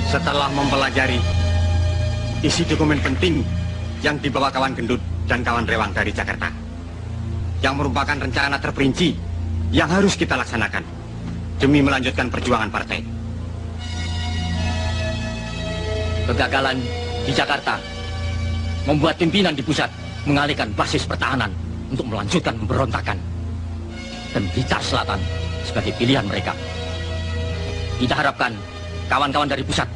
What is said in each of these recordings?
Setelah mempelajari isi dokumen penting yang dibawa kawan Gendut dan kawan Rewang dari Jakarta, yang merupakan rencana terperinci yang harus kita laksanakan demi melanjutkan perjuangan partai. Kegagalan di Jakarta membuat pimpinan di pusat mengalihkan basis pertahanan untuk melanjutkan pemberontakan, dan Blitar Selatan sebagai pilihan mereka. Kita harapkan kawan-kawan dari pusat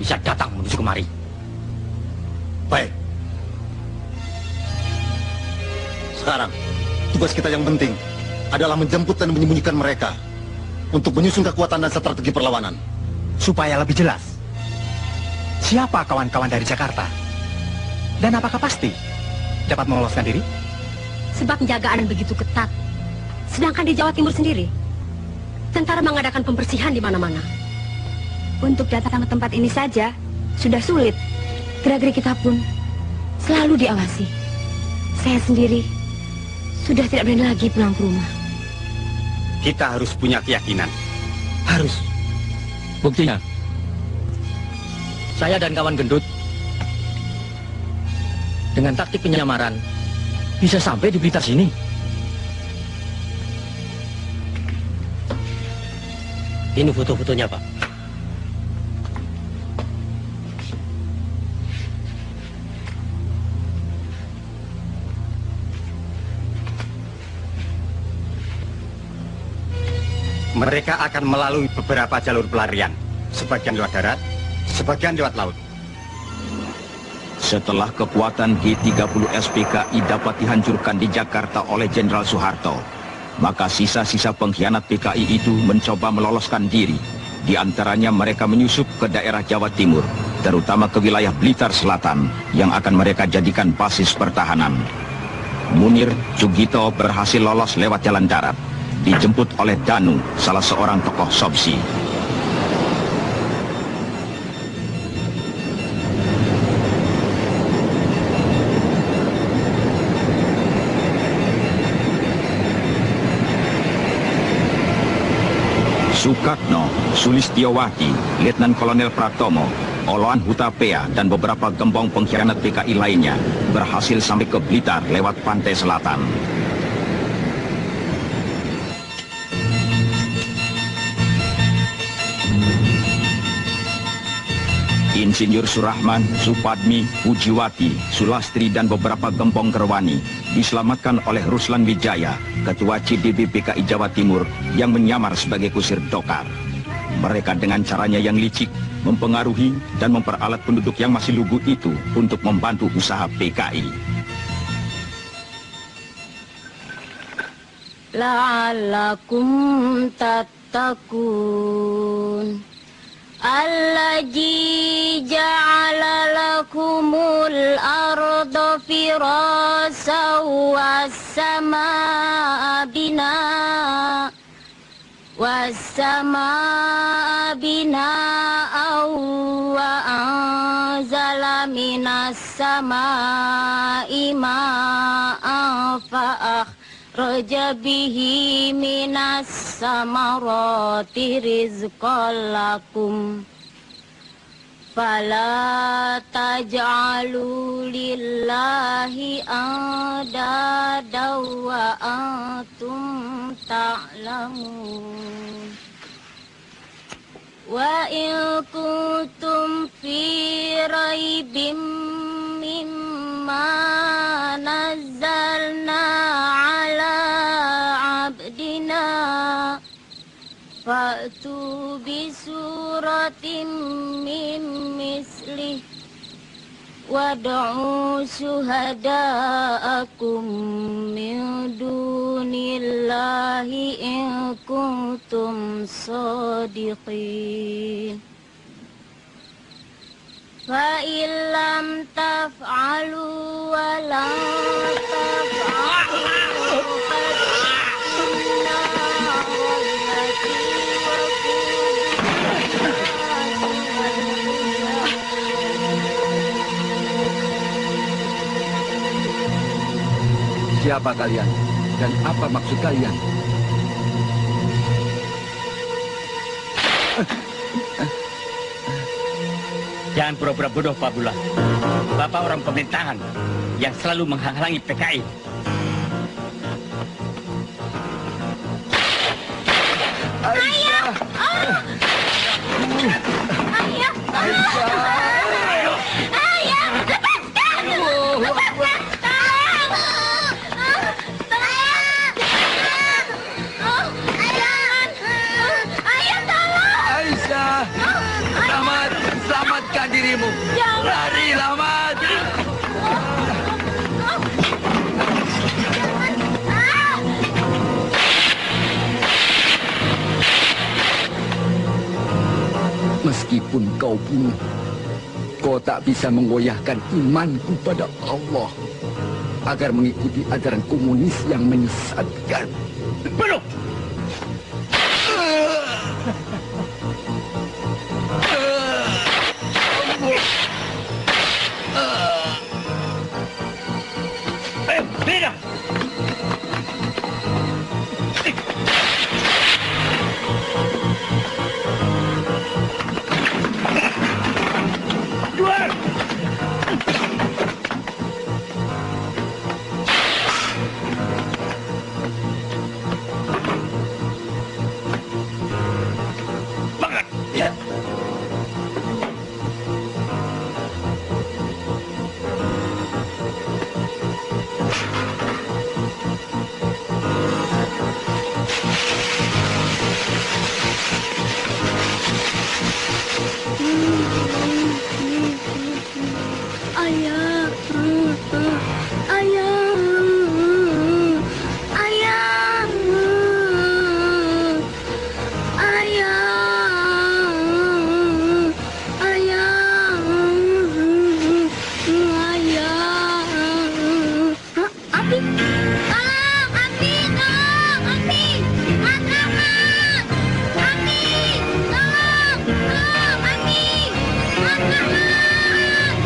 bisa datang menuju kemari. Baik. Sekarang, tugas kita yang penting adalah menjemput dan menyembunyikan mereka untuk menyusun kekuatan dan strategi perlawanan. Supaya lebih jelas, siapa kawan-kawan dari Jakarta? Dan apakah pasti dapat meloloskan diri? Sebab penjagaan begitu ketat. Sedangkan di Jawa Timur sendiri, tentara mengadakan pembersihan di mana-mana. Untuk datang ke tempat ini saja sudah sulit. Gerak-gerik kita pun selalu diawasi. Saya sendiri sudah tidak berani lagi pulang ke rumah. Kita harus punya keyakinan. Harus. Buktinya, saya dan kawan Gendut dengan taktik penyamaran bisa sampai di Blitar sini. Ini foto-fotonya, Pak. Mereka akan melalui beberapa jalur pelarian, sebagian lewat darat, sebagian lewat laut. Setelah kekuatan G30 SPKI dapat dihancurkan di Jakarta oleh Jenderal Soeharto, maka sisa-sisa pengkhianat PKI itu mencoba meloloskan diri. Di antaranya mereka menyusup ke daerah Jawa Timur, terutama ke wilayah Blitar Selatan, yang akan mereka jadikan basis pertahanan. Munir Sugito berhasil lolos lewat jalan darat, dijemput oleh Danu, salah seorang tokoh Sobsi. Sukatno, Sulistiowati, Letnan Kolonel Pratomo, Oloan Hutapea, dan beberapa gembong pengkhianat PKI lainnya berhasil sampai ke Blitar lewat pantai selatan. Insinyur Surahman, Supadmi, Pujiwati, Sulastri, dan beberapa gembong Gerwani diselamatkan oleh Ruslan Wijaya, Ketua CDB PKI Jawa Timur yang menyamar sebagai kusir Dokar. Mereka dengan caranya yang licik mempengaruhi dan memperalat penduduk yang masih lugu itu untuk membantu usaha PKI. La'allakum tattaqun. Allazi ja'ala lakumul arda firasa was-samaa binaa wa anzala minas samaa'i ma'an fa'akhraja bihi minas samarati rizqan lakum fala taj'alu lillahi andada wa antum ta'lamun. Wa in kuntum fi raibim mimma nazzalna ala abdina fa'tu bi suratin min mislih wad'u syuhada'akum min dunillahi in kuntum shadiqin. Fa illam taf'alu wa la taf'alu Siapa kalian dan apa maksud kalian? Jangan pura-pura bodoh, Pak Bulan. Bapak orang pemerintahan yang selalu menghalangi PKI. Ayah! Ayah! Ayah! Lepaskan! Lepaskan! Aisyah, selamatkan dirimu. Lari, Lamat. Meskipun kau bunuh, kau tak bisa menggoyahkan imanku pada Allah agar mengikuti ajaran komunis yang menyesatkan. Bunuh! Beda! Keluar! Bangat! Ya. Ayah, ayah, ayah, ayah, ayah, ayah. Abi, tolong, Abi, tolong, Abi, Matraman, Abi, tolong, Abi, Matraman.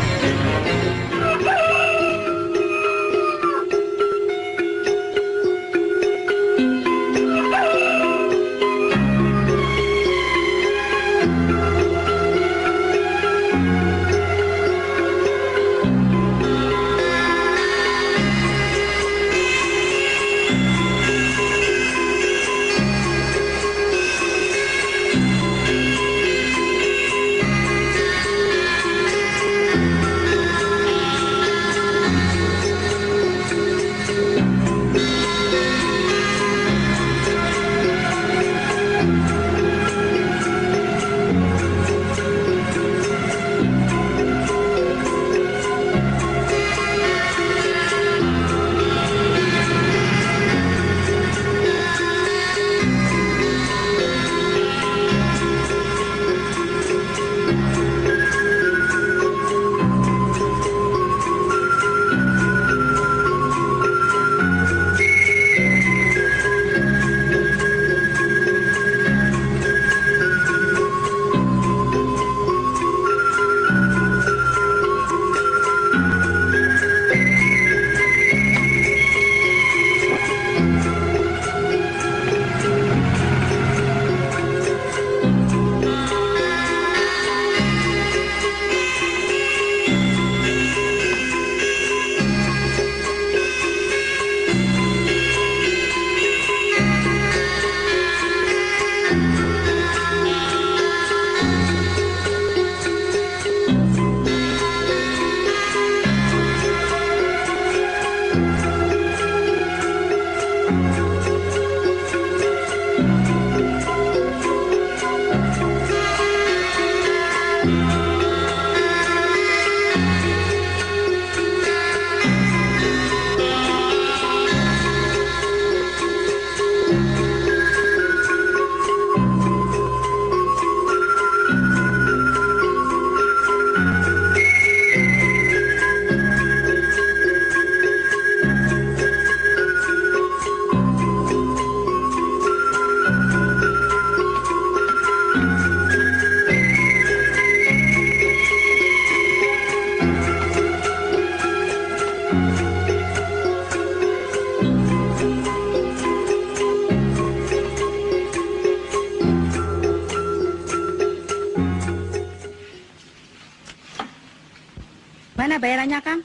Bagaimana bayarannya, Kang?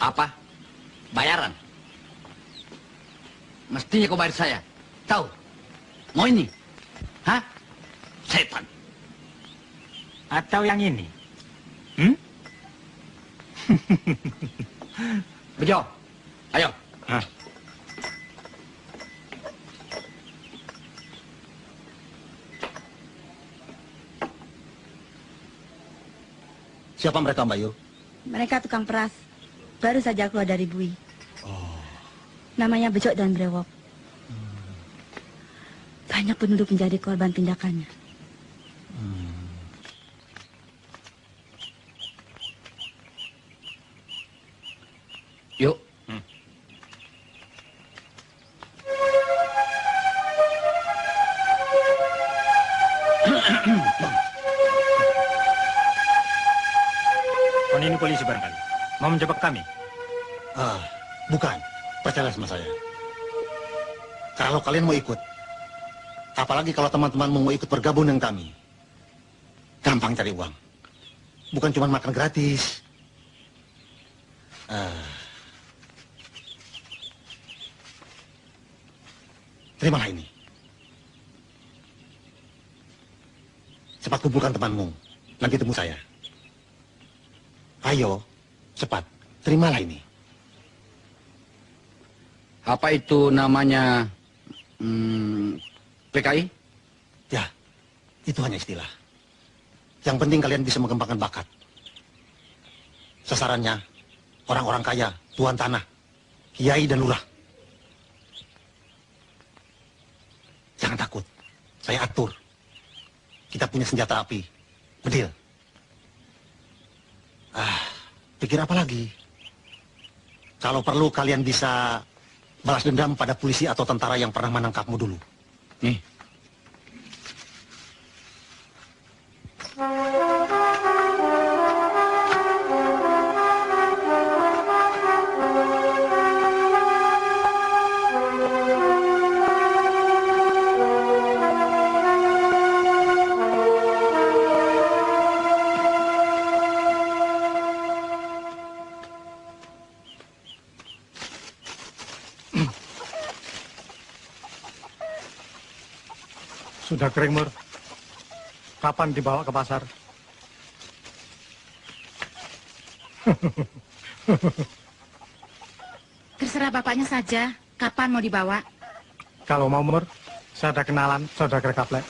Apa? Bayaran? Mestinya kau bayar saya. Tahu? Mau ini? Hah? Setan. Atau yang ini? Bejo, ayo. Siapa mereka, Mbak Yu? Mereka tukang peras. Baru saja keluar dari bui. Namanya Bejo dan Brewok. Banyak penduduk menjadi korban tindakannya. Yuk. Ini polisi barangkali. Mau menjebak kami? Bukan. Percayalah sama saya. Kalau kalian mau ikut, apalagi kalau teman-teman mau ikut bergabung dengan kami, gampang cari uang. Bukan cuma makan gratis. Terimalah ini. Cepat kumpulkan temanmu. Nanti temu saya. Ayo, cepat. Terimalah ini. Apa itu namanya PKI? Ya, itu hanya istilah. Yang penting kalian bisa mengembangkan bakat. Sasarannya, orang-orang kaya, tuan tanah, kiai dan lurah. Jangan takut, saya atur. Kita punya senjata api, bedil. Pikir apa lagi? Kalau perlu kalian bisa balas dendam pada polisi atau tentara yang pernah menangkapmu dulu. Nih. Sudah kering, Mur. Kapan dibawa ke pasar? Terserah bapaknya saja. Kapan mau dibawa? Kalau mau, Mur, saya ada kenalan saudagar Kaplek.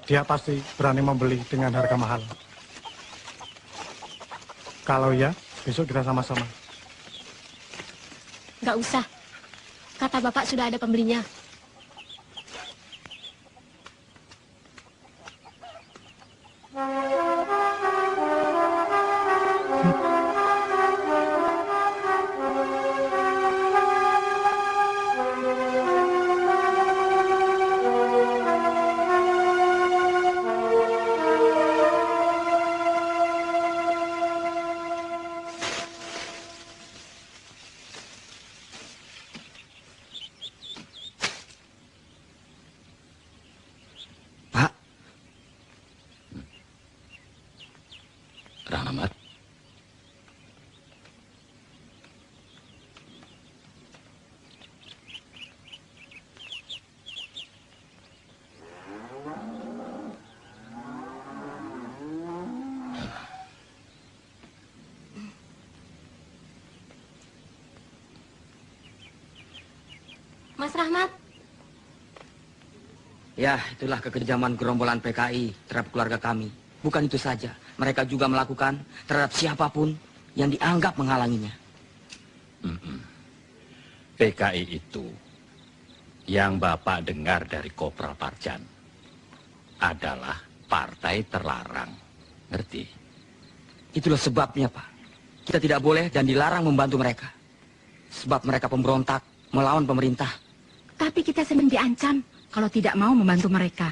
Dia pasti berani membeli dengan harga mahal. Kalau iya, besok kita sama-sama. Nggak usah. Kata bapak sudah ada pembelinya. Rahmat. Mas Rahmat. Ya, itulah kekejaman gerombolan PKI terhadap keluarga kami. Bukan itu saja, mereka juga melakukan terhadap siapapun yang dianggap menghalanginya. PKI itu yang Bapak dengar dari Kopral Parjan adalah partai terlarang. Ngerti? Itulah sebabnya, Pak. Kita tidak boleh dan dilarang membantu mereka. Sebab mereka pemberontak melawan pemerintah. Tapi kita sering diancam kalau tidak mau membantu mereka.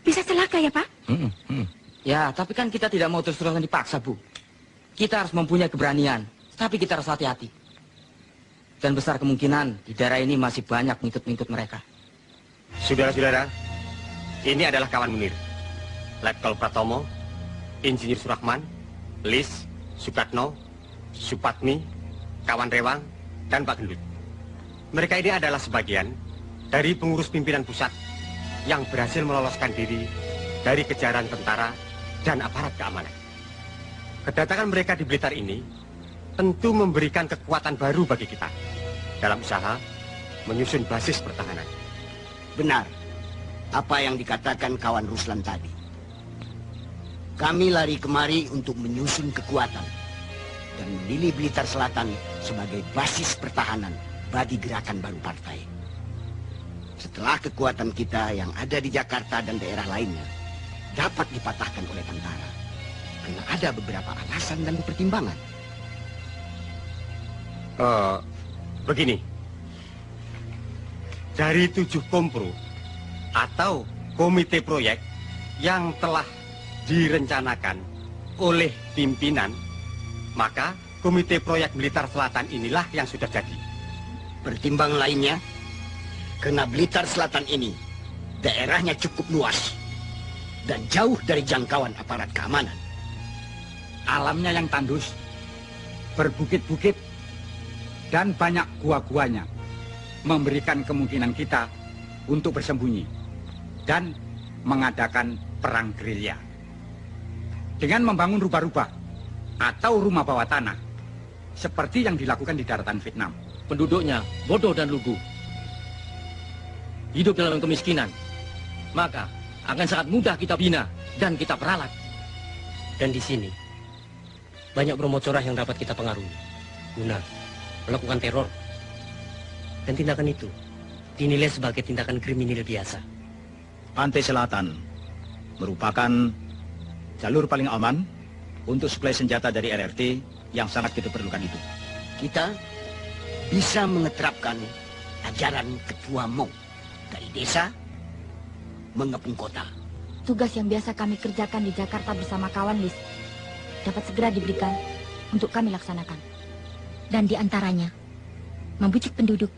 Bisa celaka ya, Pak? Ya, tapi kan kita tidak mau terus-terusan dipaksa, Bu. Kita harus mempunyai keberanian, tapi kita harus hati-hati. Dan besar kemungkinan di daerah ini masih banyak pengikut-pengikut mereka. Saudara-saudara, ini adalah kawan Munir. Letkol Pratomo, Insinyur Surahman, Lis, Sukatno, Supatmi, kawan Rewang, dan Pak Gendut. Mereka ini adalah sebagian dari pengurus pimpinan pusat yang berhasil meloloskan diri dari kejaran tentara dan aparat keamanan. Kedatangan mereka di Blitar ini tentu memberikan kekuatan baru bagi kita dalam usaha menyusun basis pertahanan. Benar apa yang dikatakan kawan Ruslan tadi. Kami lari kemari untuk menyusun kekuatan dan memilih Blitar Selatan sebagai basis pertahanan bagi gerakan baru partai. Setelah kekuatan kita yang ada di Jakarta dan daerah lainnya dapat dipatahkan oleh tentara, karena ada beberapa alasan dan pertimbangan. Begini, dari 7 kompro atau komite proyek yang telah direncanakan oleh pimpinan, maka komite proyek Blitar Selatan inilah yang sudah jadi. Pertimbangan lainnya, karena Blitar Selatan ini daerahnya cukup luas dan jauh dari jangkauan aparat keamanan. Alamnya yang tandus, berbukit-bukit, dan banyak gua-guanya, memberikan kemungkinan kita untuk bersembunyi dan mengadakan perang gerilya. Dengan membangun rubah-rubah atau rumah bawah tanah, seperti yang dilakukan di daratan Vietnam. Penduduknya bodoh dan lugu, hidup dalam kemiskinan, maka akan sangat mudah kita bina dan kita peralat. Dan di sini banyak bromo corah yang dapat kita pengaruhi guna melakukan teror. Dan tindakan itu dinilai sebagai tindakan kriminal biasa. Pantai Selatan merupakan jalur paling aman untuk suplai senjata dari RRT yang sangat kita perlukan itu. Kita bisa mengeterapkan ajaran Ketua Mong dari desa mengepung kota. Tugas yang biasa kami kerjakan di Jakarta bersama kawan Lis dapat segera diberikan untuk kami laksanakan. Dan diantaranya, membujuk penduduk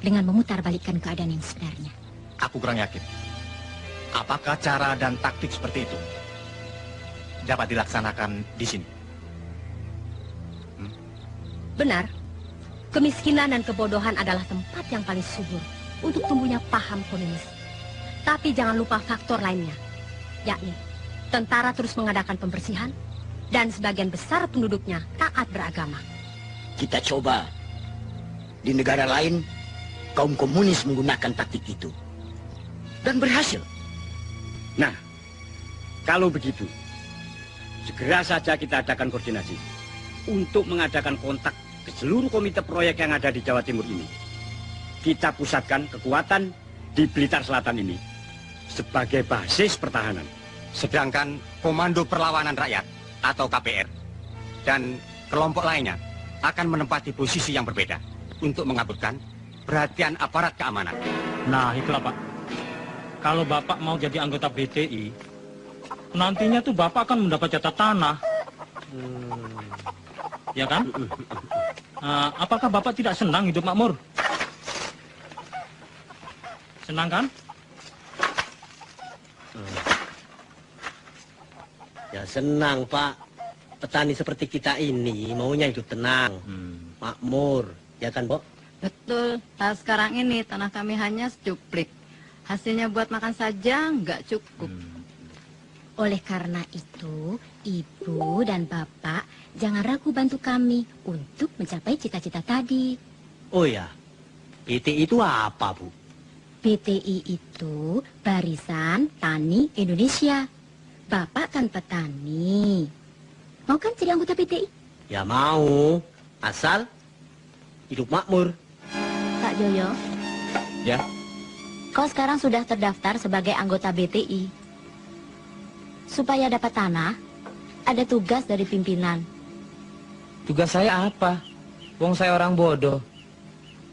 dengan memutarbalikkan keadaan yang sebenarnya. Aku kurang yakin. Apakah cara dan taktik seperti itu dapat dilaksanakan di sini? Benar, kemiskinan dan kebodohan adalah tempat yang paling subur untuk tumbuhnya paham komunis. Tapi jangan lupa faktor lainnya, yakni tentara terus mengadakan pembersihan dan sebagian besar penduduknya taat beragama. Kita coba di negara lain, kaum komunis menggunakan taktik itu dan berhasil. Nah, kalau begitu, segera saja kita adakan koordinasi untuk mengadakan kontak ke seluruh komite proyek yang ada di Jawa Timur ini. Kita pusatkan kekuatan di Blitar Selatan ini sebagai basis pertahanan. Sedangkan Komando Perlawanan Rakyat atau KPR dan kelompok lainnya akan menempati posisi yang berbeda untuk mengaburkan perhatian aparat keamanan. Nah, itulah Pak. Kalau Bapak mau jadi anggota BTI, nantinya tuh Bapak akan mendapat jatah tanah. Ya kan? Apakah Bapak tidak senang hidup makmur? Senang kan? Ya senang Pak. Petani seperti kita ini maunya hidup tenang, makmur, ya kan Bo? Betul, sekarang ini tanah kami hanya secuplik. Hasilnya buat makan saja nggak cukup. Oleh karena itu, Ibu dan Bapak jangan ragu bantu kami untuk mencapai cita-cita tadi. Oh ya, BTI itu apa Bu? BTI itu Barisan Tani Indonesia. Bapak kan petani. Mau kan jadi anggota BTI? Ya mau, asal hidup makmur. Pak Joyo, Ya, kau sekarang sudah terdaftar sebagai anggota BTI. Supaya dapat tanah, ada tugas dari pimpinan. Tugas saya apa? Wong saya orang bodoh.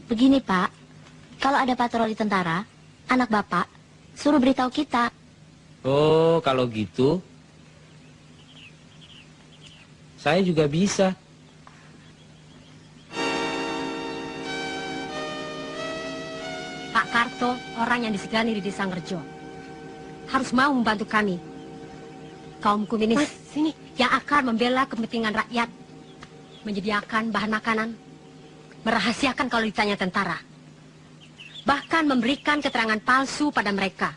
Begini Pak, kalau ada patroli tentara, anak Bapak suruh beritahu kita. Oh, kalau gitu, saya juga bisa. Pak Karto, orang yang disegani di Desa Ngerjo, harus mau membantu kami. Kaum komunis sini yang akan membela kepentingan rakyat menyediakan bahan makanan, merahasiakan kalau ditanya tentara, bahkan memberikan keterangan palsu pada mereka.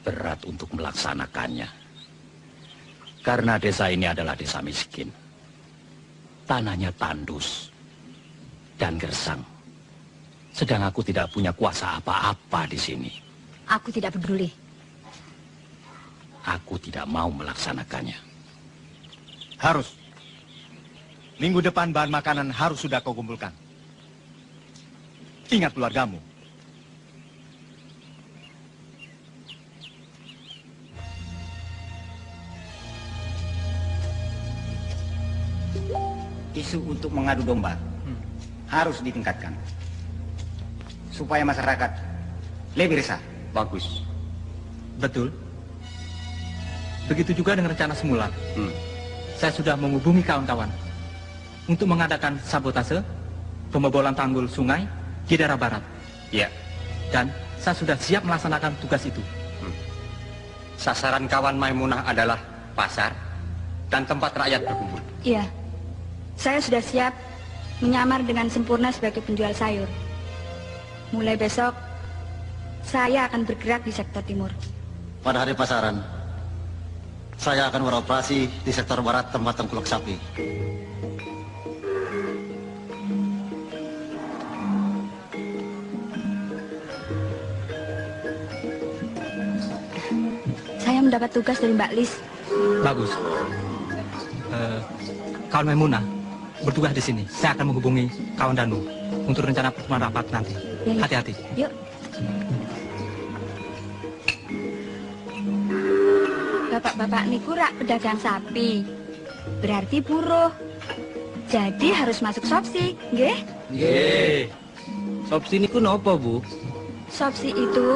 Berat untuk melaksanakannya. Karena desa ini adalah desa miskin. Tanahnya tandus dan gersang. Sedang aku tidak punya kuasa apa-apa di sini. Aku tidak peduli. Aku tidak mau melaksanakannya. Harus. Minggu depan bahan makanan harus sudah kau kumpulkan. Ingat keluargamu. Isu untuk mengadu domba harus ditingkatkan supaya masyarakat lebih resah. Bagus. Betul. Begitu juga dengan rencana semula. Saya sudah menghubungi kawan-kawan untuk mengadakan sabotase pembobolan tanggul sungai di daerah barat. Iya. Dan saya sudah siap melaksanakan tugas itu. Sasaran kawan Maimunah adalah pasar dan tempat rakyat berkumpul. Iya. Saya sudah siap menyamar dengan sempurna sebagai penjual sayur. Mulai besok, saya akan bergerak di sektor timur. Pada hari pasaran, saya akan beroperasi di sektor barat tempat tengkulak sapi. Saya mendapat tugas dari Mbak Lis. Bagus. Kawan Maimunah bertugas di sini. Saya akan menghubungi kawan Danu untuk rencana pertemuan rapat nanti. Hati-hati. Yuk. Bapak-bapak niku rak pedagang sapi. Berarti buruh. Jadi harus masuk Sopsi, nggih? Nggih. Sopsi niku napa, Bu? Sopsi itu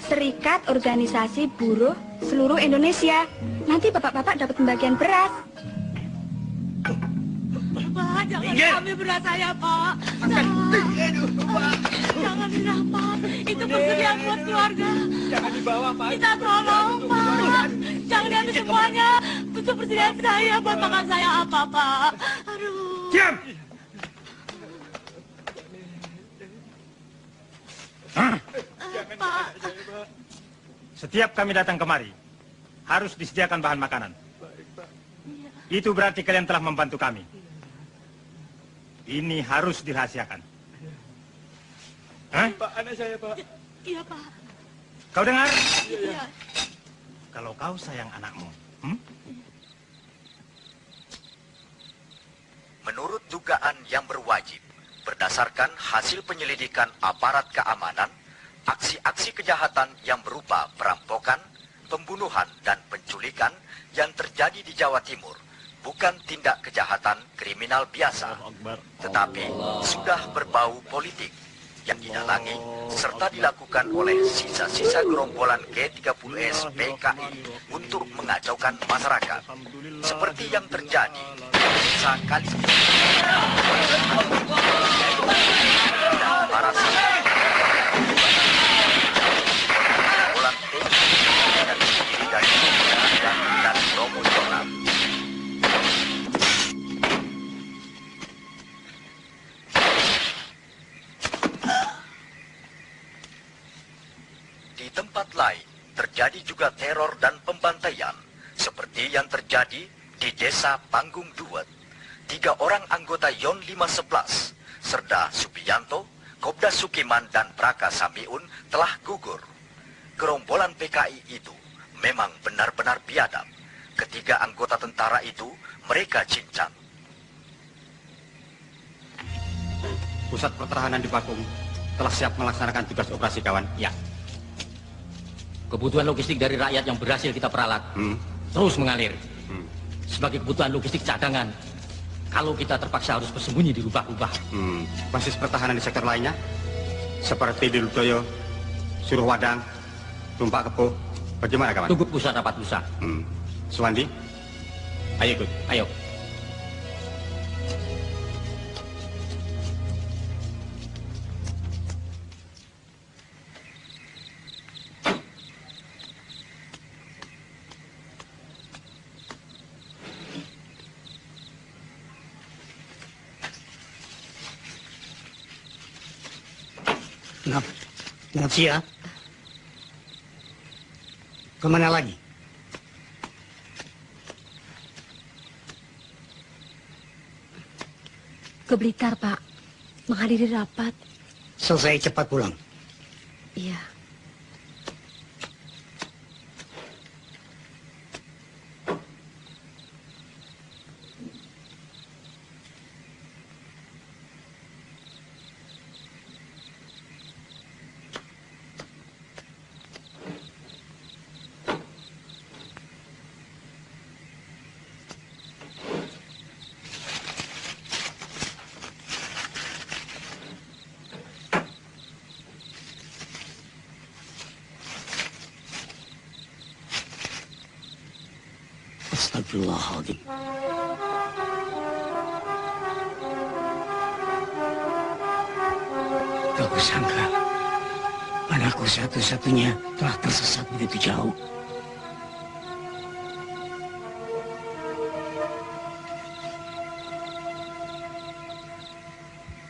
Serikat Organisasi Buruh Seluruh Indonesia. Nanti bapak-bapak dapat pembagian beras. Pak, jangan ambil beras saya, Pak. Jangan dirampas. Itu persediaan buat keluarga. Jangan dibawa, Pak. Kita tolong, Pak. Jangan diambil semuanya. Itu persediaan saya buat makan saya apa, Pak. Aduh. Diam! Pak. Setiap kami datang kemari, harus disediakan bahan makanan. Itu berarti kalian telah membantu kami. Ini harus dirahasiakan. Hah? Pak, anak saya, Pak. Iya, Pak. Kau dengar? Iya. Kalau kau sayang anakmu, Menurut dugaan yang berwajib, berdasarkan hasil penyelidikan aparat keamanan, aksi-aksi kejahatan yang berupa perampokan, pembunuhan, dan penculikan yang terjadi di Jawa Timur bukan tindak kejahatan kriminal biasa, tetapi sudah berbau politik yang didalangi serta dilakukan oleh sisa-sisa gerombolan G30S PKI untuk mengacaukan masyarakat, seperti yang terjadi di desa Kali. Para gerombolan PKI yang terdiri dari dan Romo Jonan. Di tempat lain, terjadi juga teror dan pembantaian, seperti yang terjadi di desa Panggung Duet. 3 orang anggota Yon 511, Serda Subianto, Kobda Sukiman, dan Praka Samiun telah gugur. Gerombolan PKI itu memang benar-benar biadab. Ketiga anggota tentara itu, mereka cincang. Pusat pertahanan di Pakung telah siap melaksanakan tugas operasi kawan. Ya. Kebutuhan logistik dari rakyat yang berhasil kita peralat terus mengalir. Sebagai kebutuhan logistik cadangan, kalau kita terpaksa harus bersembunyi di rubah-rubah. Basis pertahanan di sektor lainnya, seperti di Ludoyo, Suruhwadang, Tumpak Kepo, bagaimana kawan? Tunggu pusat rapat lusa. Suwandi, ayo ikut. Ayo. Natsia, kemana lagi? Ke Blitar, Pak. Menghadiri rapat. Selesai cepat pulang. Iya. Astagfirullahaladzim. Tak kusangka anakku satu-satunya telah tersesat begitu jauh.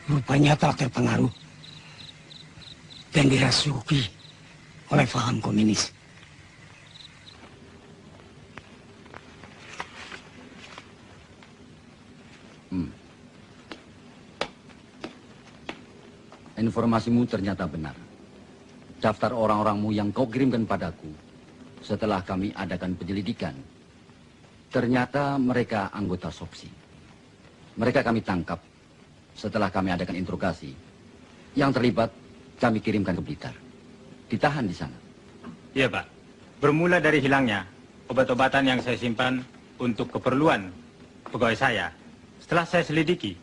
Rupanya telah terpengaruh dan dirasuki oleh paham komunis. Informasimu ternyata benar. Daftar orang-orangmu yang kau kirimkan padaku setelah kami adakan penyelidikan, ternyata mereka anggota SOPSI. Mereka kami tangkap setelah kami adakan interogasi. Yang terlibat kami kirimkan ke Blitar. Ditahan di sana. Iya, Pak. Bermula dari hilangnya obat-obatan yang saya simpan untuk keperluan pegawai saya. Setelah saya selidiki,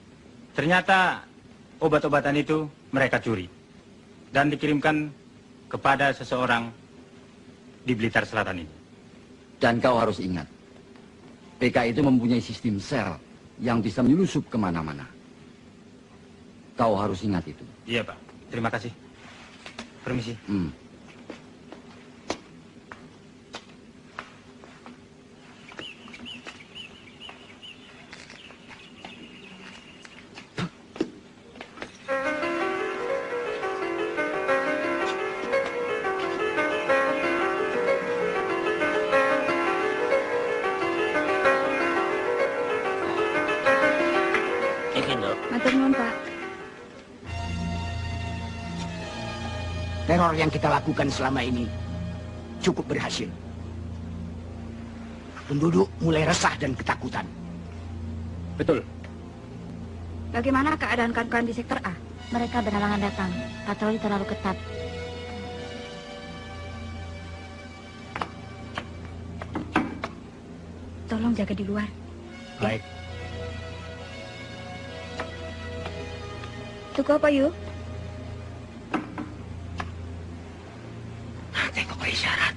ternyata obat-obatan itu mereka curi dan dikirimkan kepada seseorang di Blitar Selatan ini. Dan kau harus ingat, PKI itu mempunyai sistem sel yang bisa menyelusup kemana-mana. Kau harus ingat itu. Iya, Pak. Terima kasih. Permisi. Matur nuwun, Pak. Teror yang kita lakukan selama ini cukup berhasil. Penduduk mulai resah dan ketakutan. Betul. Bagaimana keadaan kawan-kawan di sektor A? Mereka berhalangan datang. Patroli terlalu ketat. Tolong jaga di luar. Baik. Tuku apa, Yu? Tengok isyarat.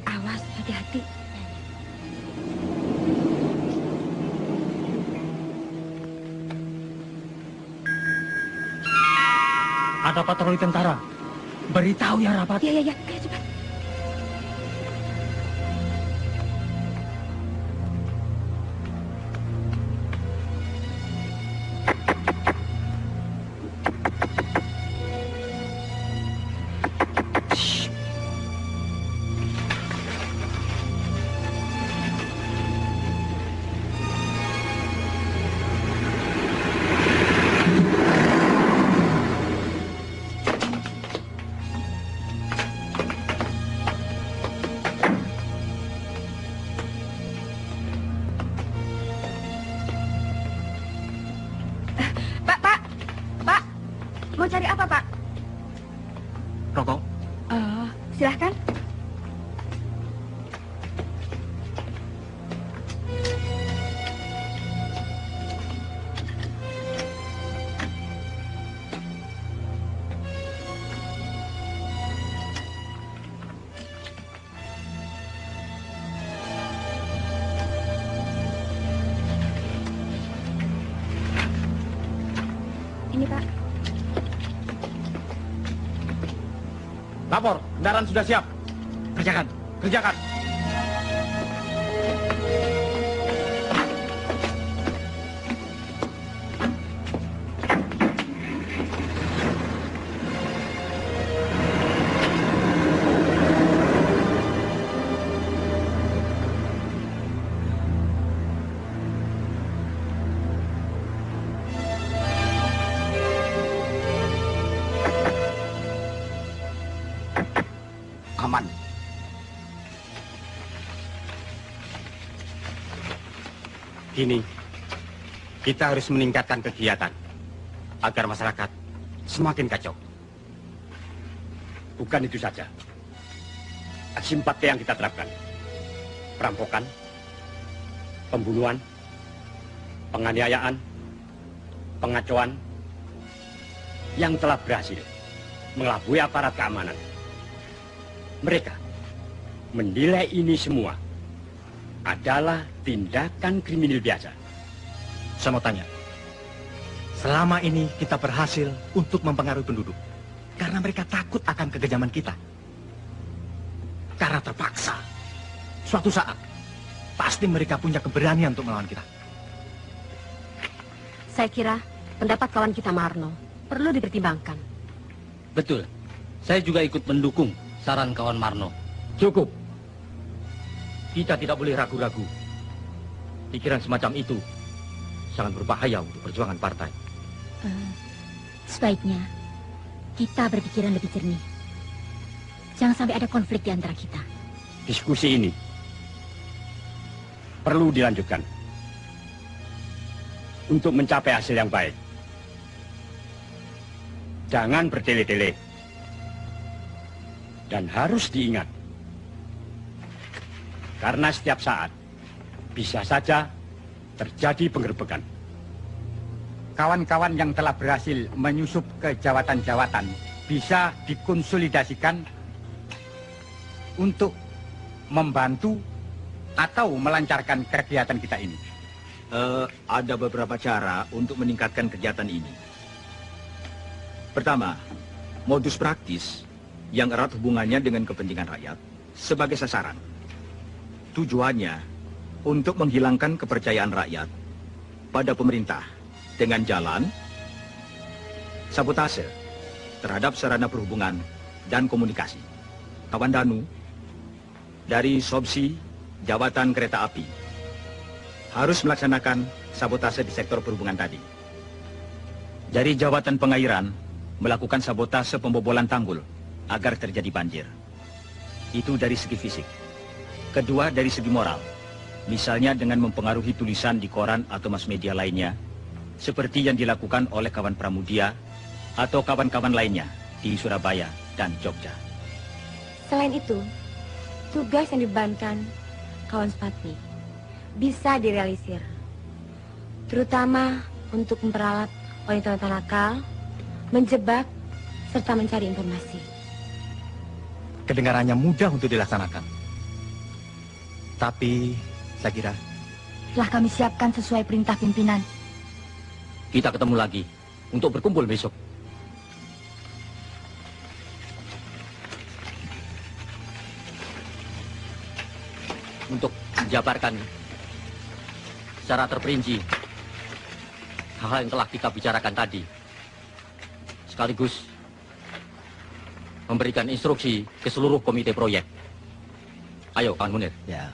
Awas, hati-hati. Ada patroli tentara. Beritahu ya, Rapat. Iya. Ayo cepat. Mau cari apa, Pak? Rokok. Oh, silahkan. Ini, Pak. Lapor, kendaraan sudah siap. Kerjakan. aman. Kini, kita harus meningkatkan kegiatan agar masyarakat semakin kacau. Bukan itu saja. Aksi 4T yang kita terapkan. Perampokan, pembunuhan, penganiayaan, pengacauan yang telah berhasil mengelabui aparat keamanan. Mereka menilai ini semua adalah tindakan kriminal biasa. Saya mau tanya, selama ini kita berhasil untuk mempengaruhi penduduk karena mereka takut akan kekejaman kita. Karena terpaksa, suatu saat pasti mereka punya keberanian untuk melawan kita. Saya kira pendapat kawan kita Marno perlu dipertimbangkan. Betul. Saya juga ikut mendukung saran kawan Marno. Cukup. Kita tidak boleh ragu-ragu. Pikiran semacam itu sangat berbahaya untuk perjuangan partai. Sebaiknya kita berpikiran lebih jernih. Jangan sampai ada konflik di antara kita. Diskusi ini perlu dilanjutkan untuk mencapai hasil yang baik. Jangan bertele-tele. Dan harus diingat, karena setiap saat bisa saja terjadi penggerbekan. Kawan-kawan yang telah berhasil menyusup ke jawatan-jawatan bisa dikonsolidasikan untuk membantu atau melancarkan kegiatan kita ini. Ada beberapa cara untuk meningkatkan kegiatan ini. Pertama, modus praktis yang erat hubungannya dengan kepentingan rakyat sebagai sasaran. Tujuannya untuk menghilangkan kepercayaan rakyat pada pemerintah dengan jalan sabotase terhadap sarana perhubungan dan komunikasi. Kawan Danu dari Sobsi Jawatan Kereta Api harus melaksanakan sabotase di sektor perhubungan tadi. Dari Jawatan Pengairan melakukan sabotase pembobolan tanggul agar terjadi banjir. Itu dari segi fisik. Kedua, dari segi moral. Misalnya dengan mempengaruhi tulisan di koran atau mass media lainnya, seperti yang dilakukan oleh kawan Pramudia atau kawan-kawan lainnya di Surabaya dan Jogja. Selain itu, tugas yang dibebankan kawan Spatnik bisa direalisir, terutama untuk memperalat wanita-wanita nakal, menjebak, serta mencari informasi. Kedengarannya mudah untuk dilaksanakan. Tapi, saya kira telah kami siapkan sesuai perintah pimpinan. Kita ketemu lagi untuk berkumpul besok. Untuk menjabarkan secara terperinci hal-hal yang telah kita bicarakan tadi, sekaligus memberikan instruksi ke seluruh komite proyek. Ayo, kawan Munir. Ya.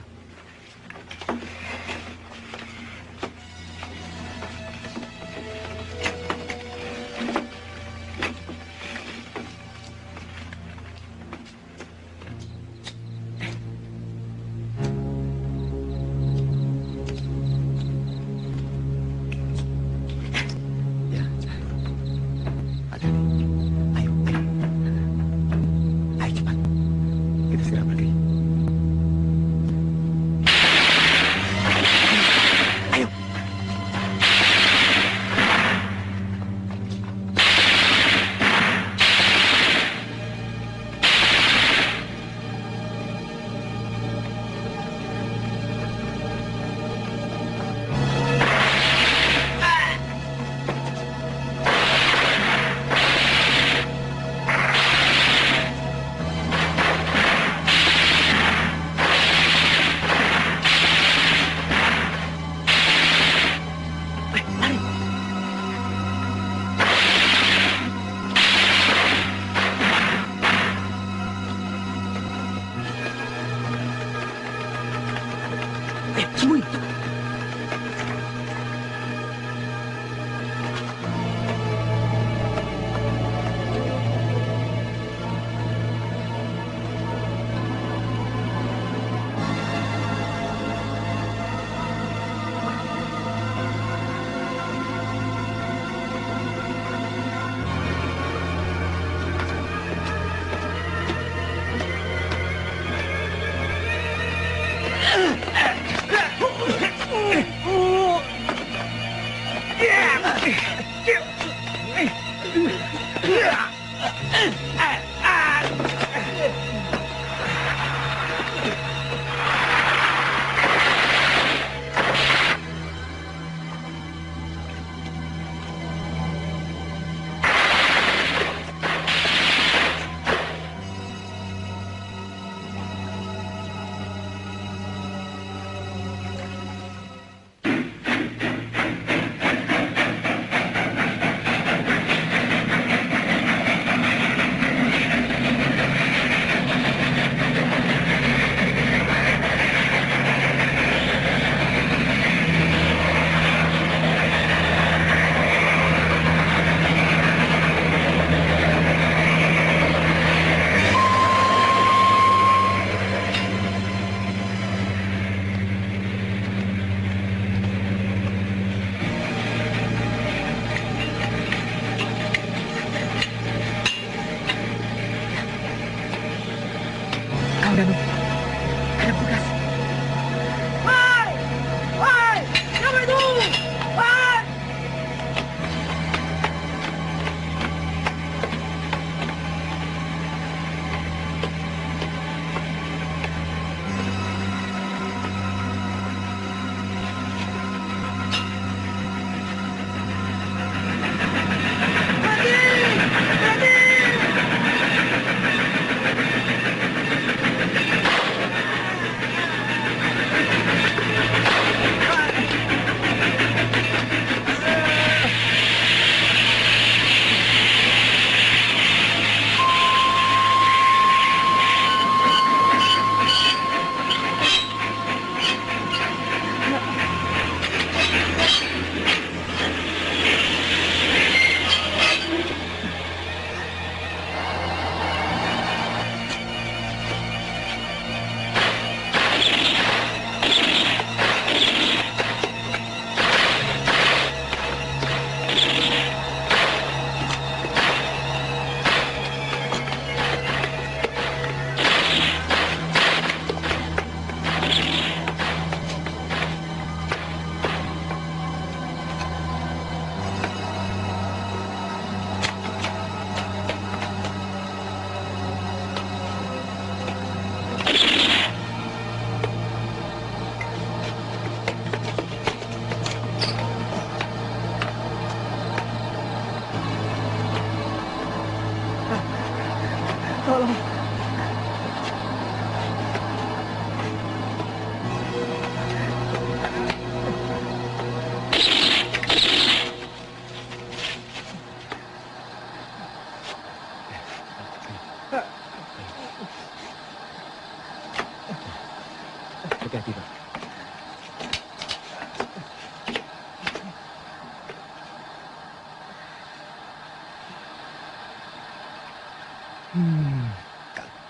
Hati-hati, Pak.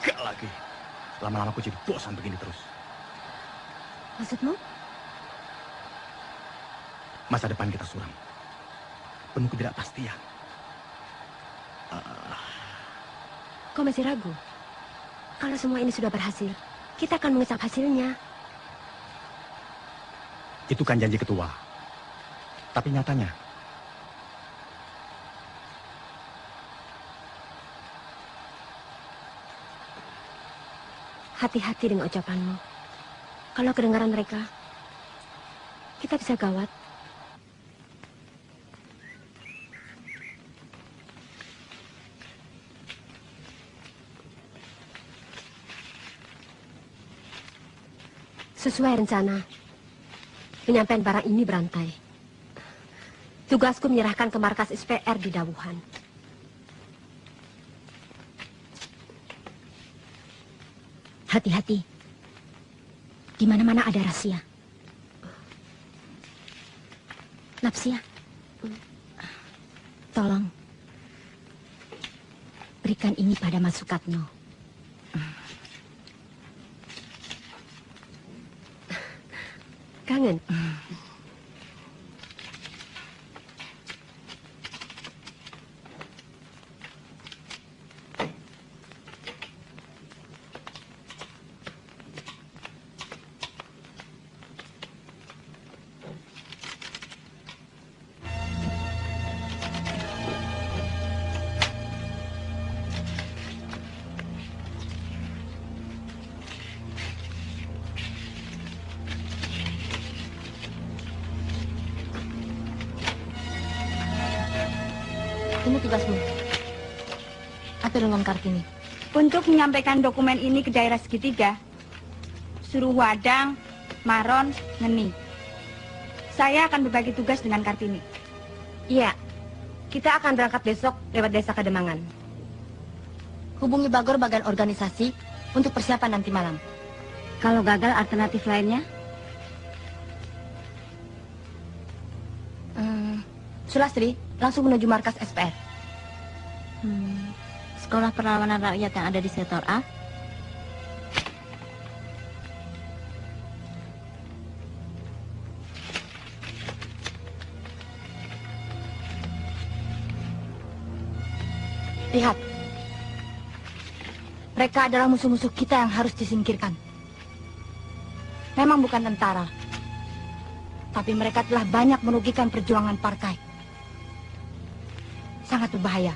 Gagal lagi. Lama-lama aku jadi bosan begini terus. Maksudmu? Masa depan kita suram. Penuh ketidakpastian. Kau masih ragu? Kalau semua ini sudah berhasil, kita akan mengecap hasilnya. Itu kan janji ketua. Tapi nyatanya, hati-hati dengan ucapanmu. Kalau kedengaran mereka, kita bisa gawat. Sesuai rencana, penyampaian barang ini berantai. Tugasku menyerahkan ke markas SPR di Dawuhan. Hati-hati. Di mana-mana ada rahasia. Napsia, tolong berikan ini pada Mas Sukatno. Kangen? Ini tugasmu. Atur dengan Kartini. Untuk menyampaikan dokumen ini ke daerah segitiga, suruh Wadang, Maron, Ngeni. Saya akan berbagi tugas dengan Kartini. Iya, kita akan berangkat besok lewat desa Kademangan. Hubungi Bagor bagian organisasi untuk persiapan nanti malam. Kalau gagal, alternatif lainnya? Sulastri, langsung menuju markas SPR. Sekolah Perlawanan Rakyat yang ada di sektor A. Lihat. Mereka adalah musuh-musuh kita yang harus disingkirkan. Memang bukan tentara. Tapi mereka telah banyak merugikan perjuangan partai. Sangat berbahaya.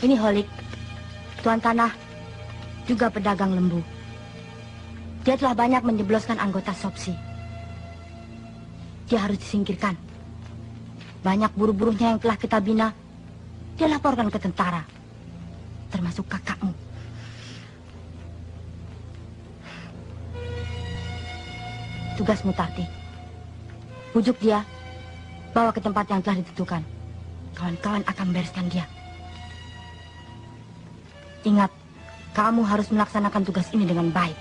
Ini Holik, tuan tanah, juga pedagang lembu. Dia telah banyak menjebloskan anggota Sopsi. Dia harus disingkirkan. Banyak buruh-buruhnya yang telah kita bina, dia laporkan ke tentara, termasuk kakakmu. Tugasmu, Tarti. Bujuk dia, bawa ke tempat yang telah ditentukan. Kawan-kawan akan membereskan dia. Ingat, kamu harus melaksanakan tugas ini dengan baik.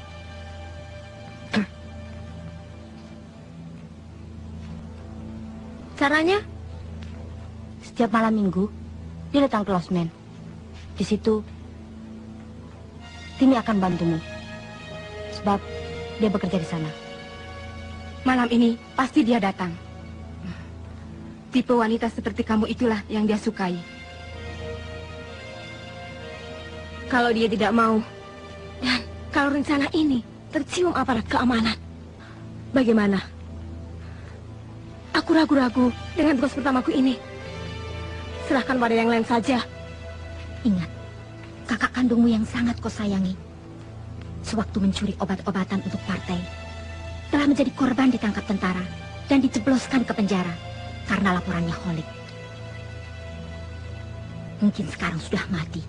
Caranya? Setiap malam minggu, dia datang ke losmen. Di situ, Tini akan bantumu. Sebab dia bekerja di sana. Malam ini pasti dia datang. Tipe wanita seperti kamu itulah yang dia sukai. Kalau dia tidak mau, dan kalau rencana ini tercium aparat keamanan, bagaimana? Aku ragu-ragu dengan tugas pertamaku ini. Serahkan pada yang lain saja. Ingat, kakak kandungmu yang sangat kau sayangi, sewaktu mencuri obat-obatan untuk partai, telah menjadi korban ditangkap tentara dan dijebloskan ke penjara karena laporannya Holik. Mungkin sekarang sudah mati.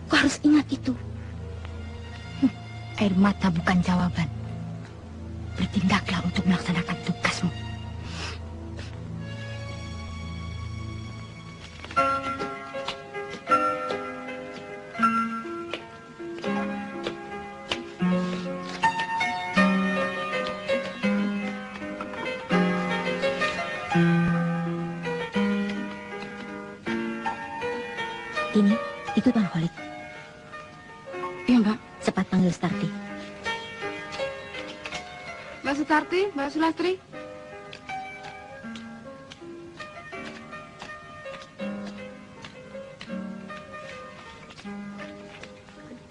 Kau harus ingat itu. Air mata bukan jawaban. Bertindaklah untuk melaksanakan tugasmu. Ini, itu Tuan Holik. Iya, Mbak. Cepat panggil Starti. Mbak Sutarti, Mbak Sulastri.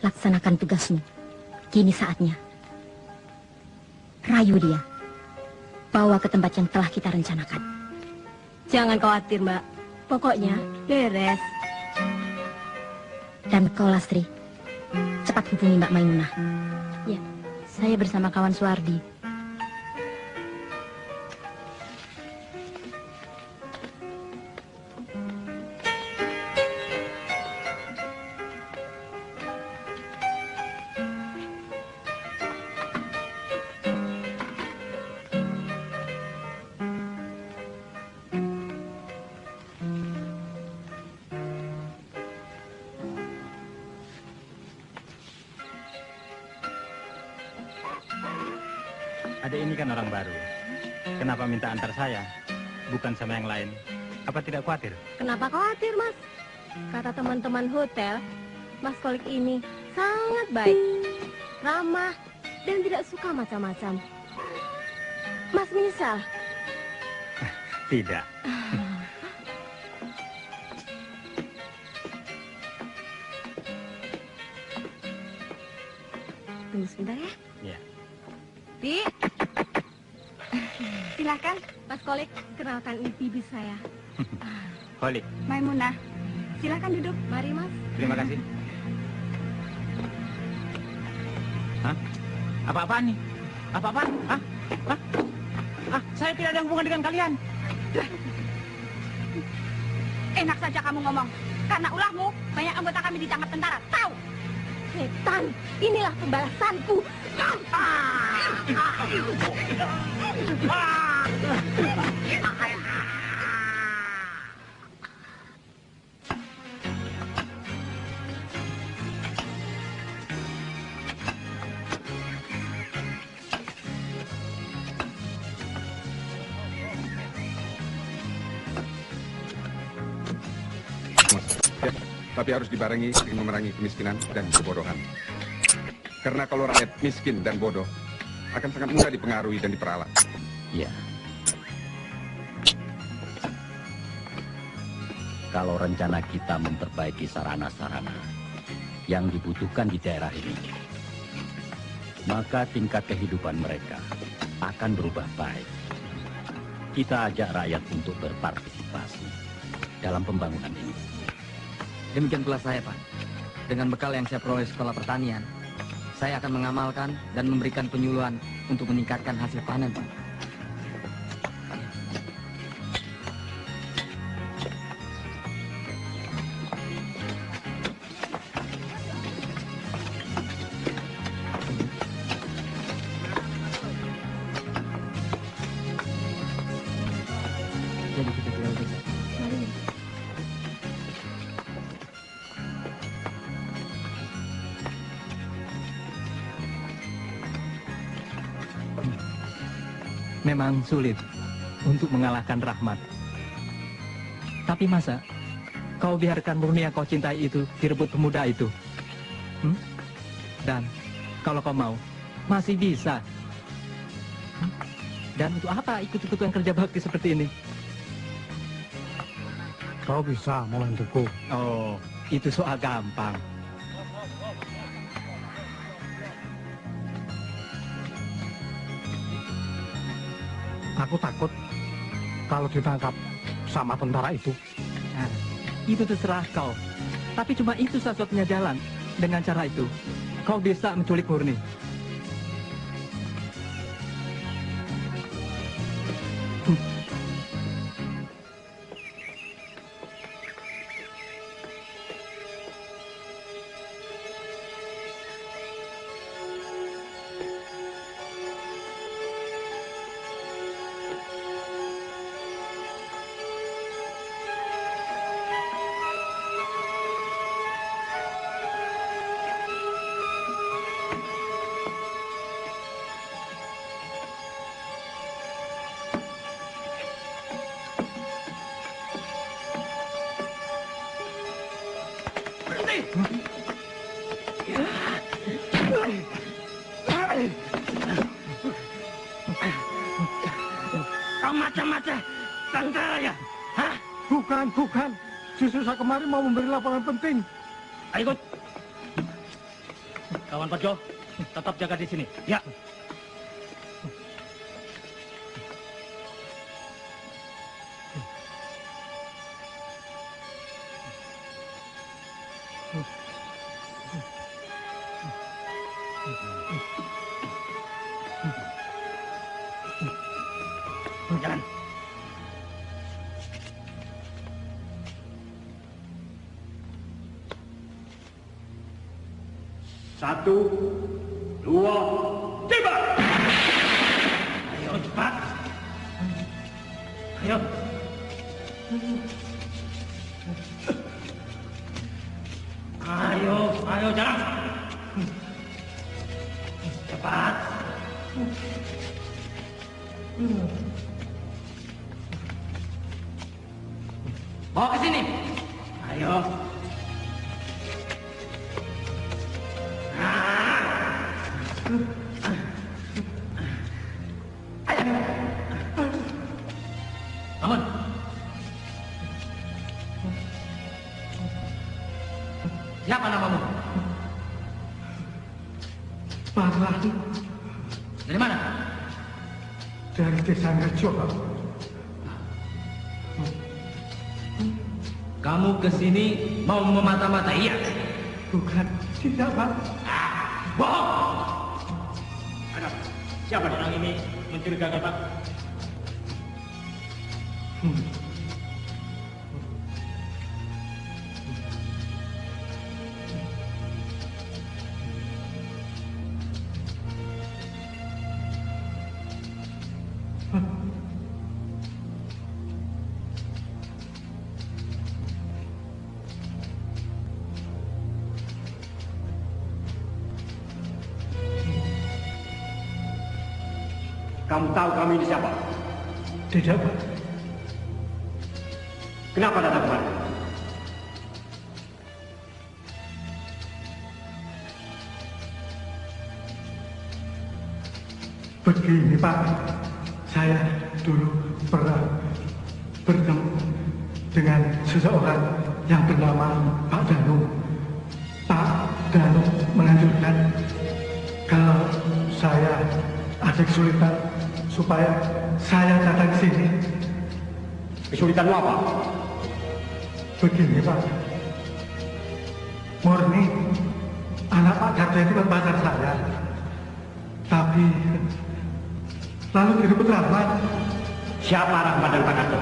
Laksanakan tugasmu. Kini saatnya. Rayu dia. Bawa ke tempat yang telah kita rencanakan. Jangan khawatir, Mbak. Pokoknya beres. Dan kau, Lastri, cepat hubungi Mbak Maimunah. Ya, saya bersama kawan Suwardi. Adik ini kan orang baru. Kenapa minta antar saya? Bukan sama yang lain. Apa tidak khawatir? Kenapa khawatir, Mas? Kata teman-teman hotel, Mas Kolik ini sangat baik, ramah, dan tidak suka macam-macam. Mas menyesal? Tidak. Tunggu sebentar ya. Ya. Bi, silakan, Mas Kolik, kenalkan ini bibi saya. Holik. Maimunah, silakan duduk. Mari, Mas. Terima kasih. Hah? Apa-apaan nih? Apa-apaan? Hah? Hah? Ah, saya tidak ada hubungan dengan kalian. Enak saja kamu ngomong. Karena ulahmu, banyak anggota kami ditangkap tentara. Tahu? Setan, inilah pembalasanku. Tapi harus dibarengi dengan memerangi kemiskinan dan kebodohan. Karena kalau rakyat miskin dan bodoh, akan sangat mudah dipengaruhi dan diperalat. Ya. Kalau rencana kita memperbaiki sarana-sarana yang dibutuhkan di daerah ini, maka tingkat kehidupan mereka akan berubah baik. Kita ajak rakyat untuk berpartisipasi dalam pembangunan ini. Demikian pula saya, Pak. Dengan bekal yang saya peroleh sekolah pertanian, saya akan mengamalkan dan memberikan penyuluhan untuk meningkatkan hasil panen, Pak. Jadi kita tinggal besok. Memang sulit untuk mengalahkan Rahmat. Tapi masa kau biarkan murni yang kau cintai itu direbut pemuda itu? Dan kalau kau mau, masih bisa. Dan untuk apa ikut-ikutan kerja bakti seperti ini? Kau bisa membantuku. Oh, itu soal gampang. Aku takut kalau ditangkap sama tentara itu. Nah, itu terserah kau. Tapi cuma itu satu-satunya jalan. Dengan cara itu, kau bisa menculik Murni. Kau macam-macam tentara ya? Hah? Bukan. Justru saya kemarin mau memberi laporan penting. Ayo ikut. Kawan Parjo, tetap jaga di sini. Ya. Jalan. Satu, dua, tiba! Ayo cepat. Ayo. Ayo jalan. Cepat. Bawa ke sini. Ayo. Bangun. Siapa namamu? Parlan. Dari mana? Dari desa Ngerjo. Kamu ke sini mau memata-matai iya? Bukan, tidak, Pak. Bohong! Ada apa? Siapa orang ini mencurigakan, Pak? Kamu tahu kami ini siapa? Tidak, Pak. Kenapa datang kemari? Begini, Pak. Saya dulu pernah bertemu dengan seseorang yang bernama Pak Danu. Pak Danu menganjurkan kalau saya ada kesulitan supaya saya datang ke sini. Kesulitanmu apa? Begini, Pak. Murni, anak Pak Darto itu kan pacar saya. Tapi lalu direbut Rahmat. Siapa Rahmat dan Pak Darto?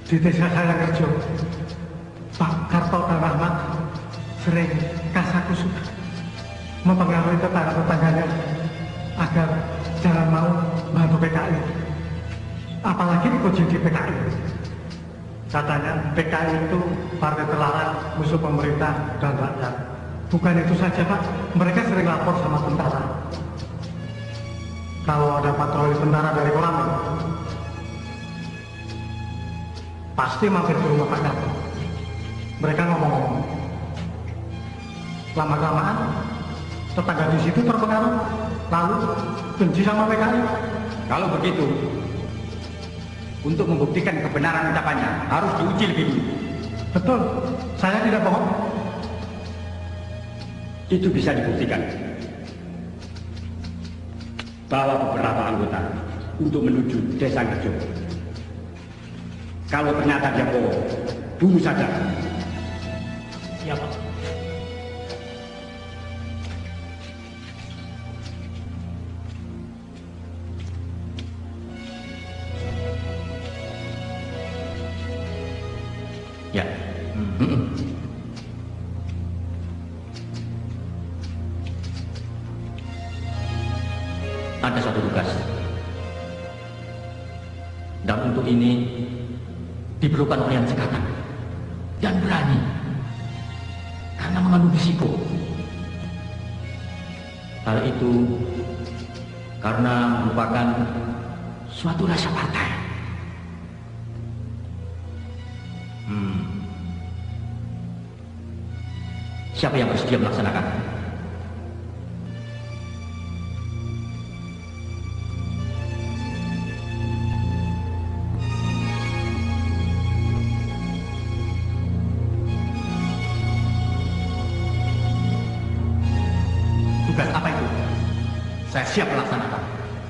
Di desa saya kerja, Pak Karto dan Rahmat sering kasakusuk mempengaruhi tetangga-tetangganya agar jangan mau bantu PKI, apalagi ikut di PKI. Katanya PKI itu partai terlarang, musuh pemerintah dan rakyat. Bukan itu saja, Pak, mereka sering lapor sama tentara. Kalau ada patroli tentara dari Koramil, pasti mampir ke rumah Pak Karto. Mereka ngomong-ngomong. Lama-kelamaan tetangga di situ terpengaruh, lalu benci sama PKI. Kalau begitu, untuk membuktikan kebenaran ucapannya harus diuji lebih dulu. Betul, saya tidak bohong. Itu bisa dibuktikan. Bawa beberapa anggota untuk menuju desa Kerjo. Kalau ternyata dia bohong, bunuh saja. Siapa? Ya. Ada satu tugas. Dan untuk ini diperlukan orang yang cekatan dan berani. Karena mengandung risiko. Hal itu karena merupakan suatu rasa partai. Siapa yang bersedia melaksanakan? Tugas apa itu? Saya siap melaksanakan.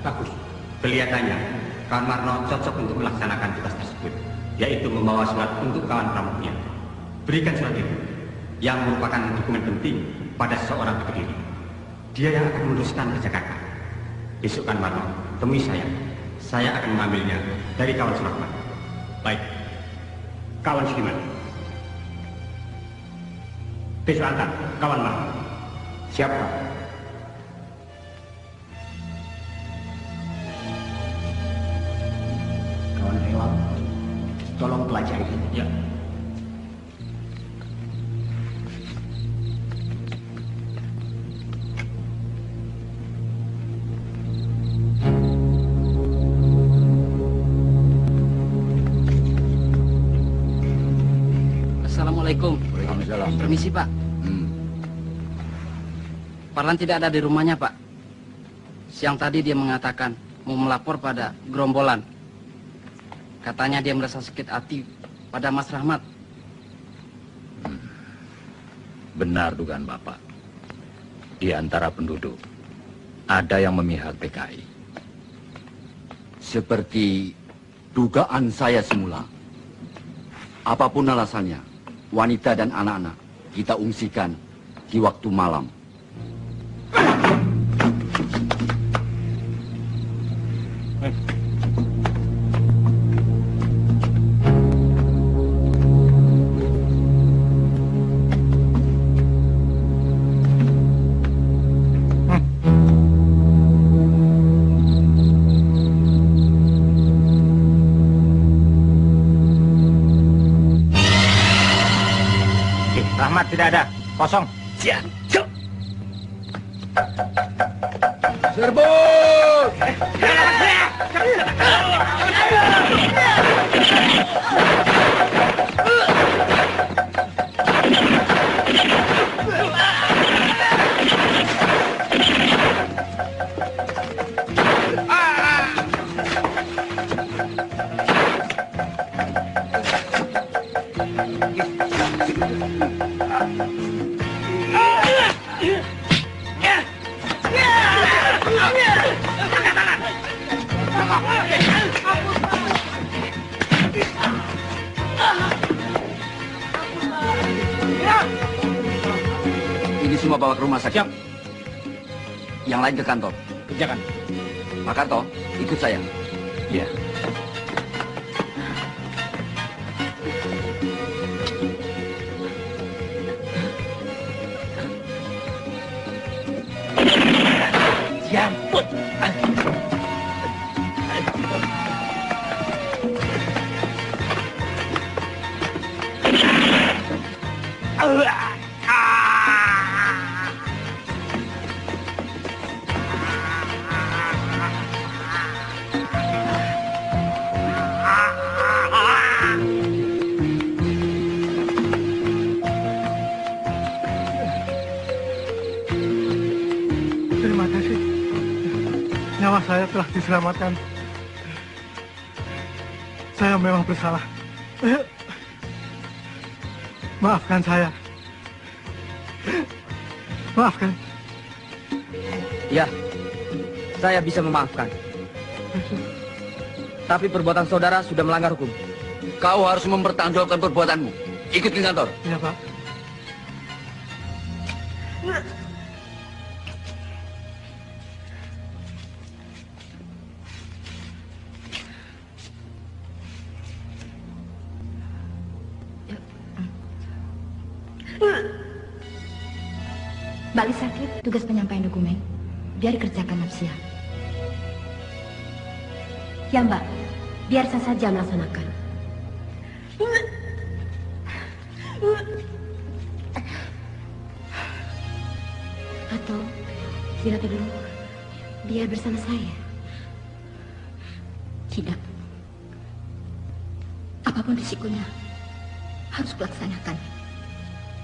Bagus. Kelihatannya, Kawan Marno cocok untuk melaksanakan tugas tersebut, yaitu membawa surat untuk kawan pramuknya. Berikan surat itu, yang merupakan dokumen penting pada seseorang berdiri. Dia yang akan meneruskan ke Jakarta. Besok Kawan Marno, temui saya. Saya akan mengambilnya dari kawan Surahman. Baik. Kawan Sudiman. Besok antar kawan Marno. Siap, Pak. Kawan Rewang, tolong pelajari. Ya. Assalamualaikum. Waalaikumsalam. Permisi, Pak. Parlan tidak ada di rumahnya, Pak. Siang tadi dia mengatakan mau melapor pada gerombolan. Katanya dia merasa sakit hati pada Mas Rahmat. Benar dugaan Bapak. Di antara penduduk, ada yang memihak PKI. Seperti dugaan saya semula. Apapun alasannya, wanita dan anak-anak kita ungsikan di waktu malam. Rahmat tidak ada. Kosong. Siap. Serbu! Ini semua bawa ke rumah sakit. Siap. Yang lain ke kantor. Kerjakan. Pak Karto, ikut saya. Iya. Jambut. Terima kasih. Nyawa saya telah diselamatkan. Saya memang bersalah. Maafkan saya. Maafkan. Ya, saya bisa memaafkan. Tapi perbuatan saudara sudah melanggar hukum. Kau harus mempertanggungjawabkan perbuatanmu. Ikut ke kantor. Iya, Pak. Mbak Lisa, tugas penyampaian dokumen biar dikerjakan Nafsia. Ya Mbak, biar saya saja melaksanakan. Atau tidak dulu, biar bersama saya. Tidak. Apapun risikonya, harus kulaksanakan.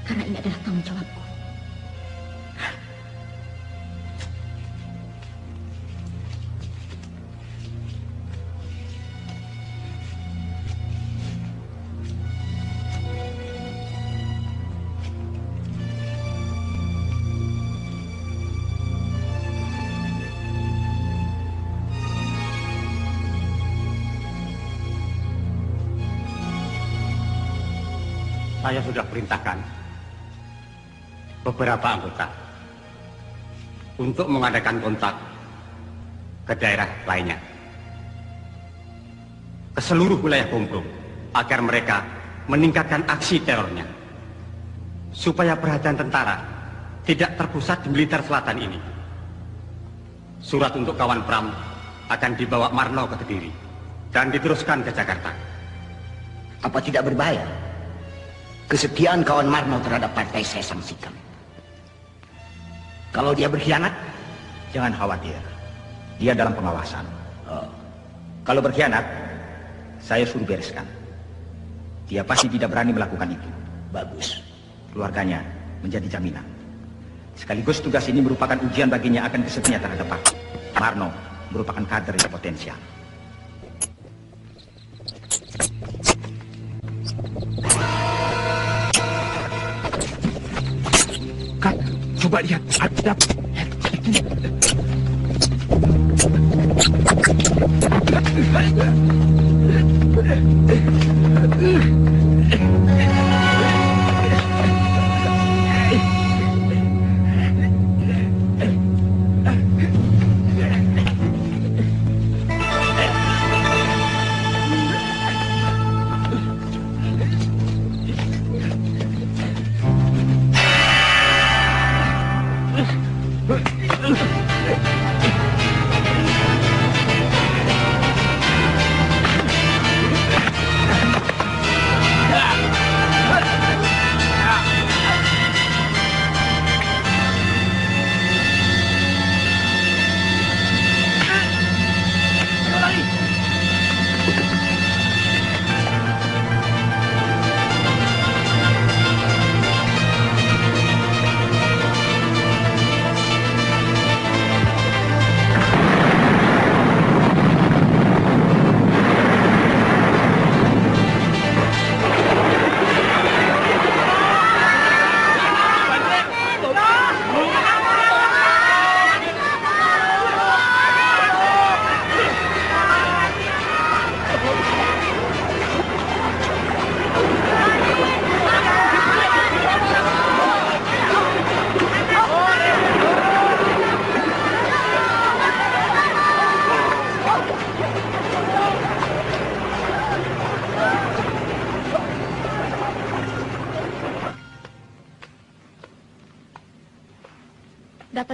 Karena ini adalah tanggung jawabku. Saya sudah perintahkan beberapa anggota untuk mengadakan kontak ke daerah lainnya, ke seluruh wilayah Gombrong, agar mereka meningkatkan aksi terornya, supaya perhatian tentara tidak terpusat di militer selatan ini. Surat untuk kawan Pram akan dibawa Marno ke Kediri dan diteruskan ke Jakarta. Apa tidak berbahaya? Kesetiaan kawan Marno terhadap partai saya sanksikan. Kalau dia berkhianat, Jangan khawatir. Dia dalam pengawasan. Kalau berkhianat, saya suruh bereskan. Dia pasti tidak berani melakukan itu. Bagus. Keluarganya menjadi jaminan. Sekaligus tugas ini merupakan ujian baginya akan kesetiaan terhadap partai. Marno merupakan kader yang potensial. Kak, coba lihat. Ada.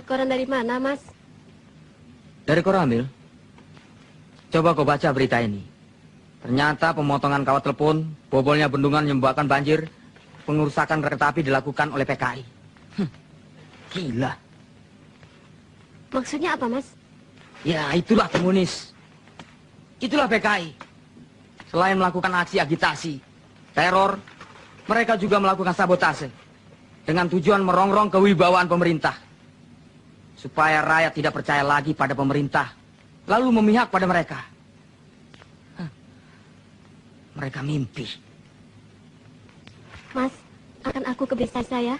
koran dari mana, Mas? Dari Koramil. Coba kau baca berita ini. Ternyata pemotongan kawat telepon, bobolnya bendungan yang menyebabkan banjir, pengerusakan kereta api dilakukan oleh PKI. Gila. Maksudnya apa, Mas? Ya, itulah komunis. Itulah PKI. Selain melakukan aksi agitasi, teror, mereka juga melakukan sabotase dengan tujuan merongrong kewibawaan pemerintah. Supaya rakyat tidak percaya lagi pada pemerintah, lalu memihak pada mereka. Mereka mimpi. Mas, akan aku ke desa saya.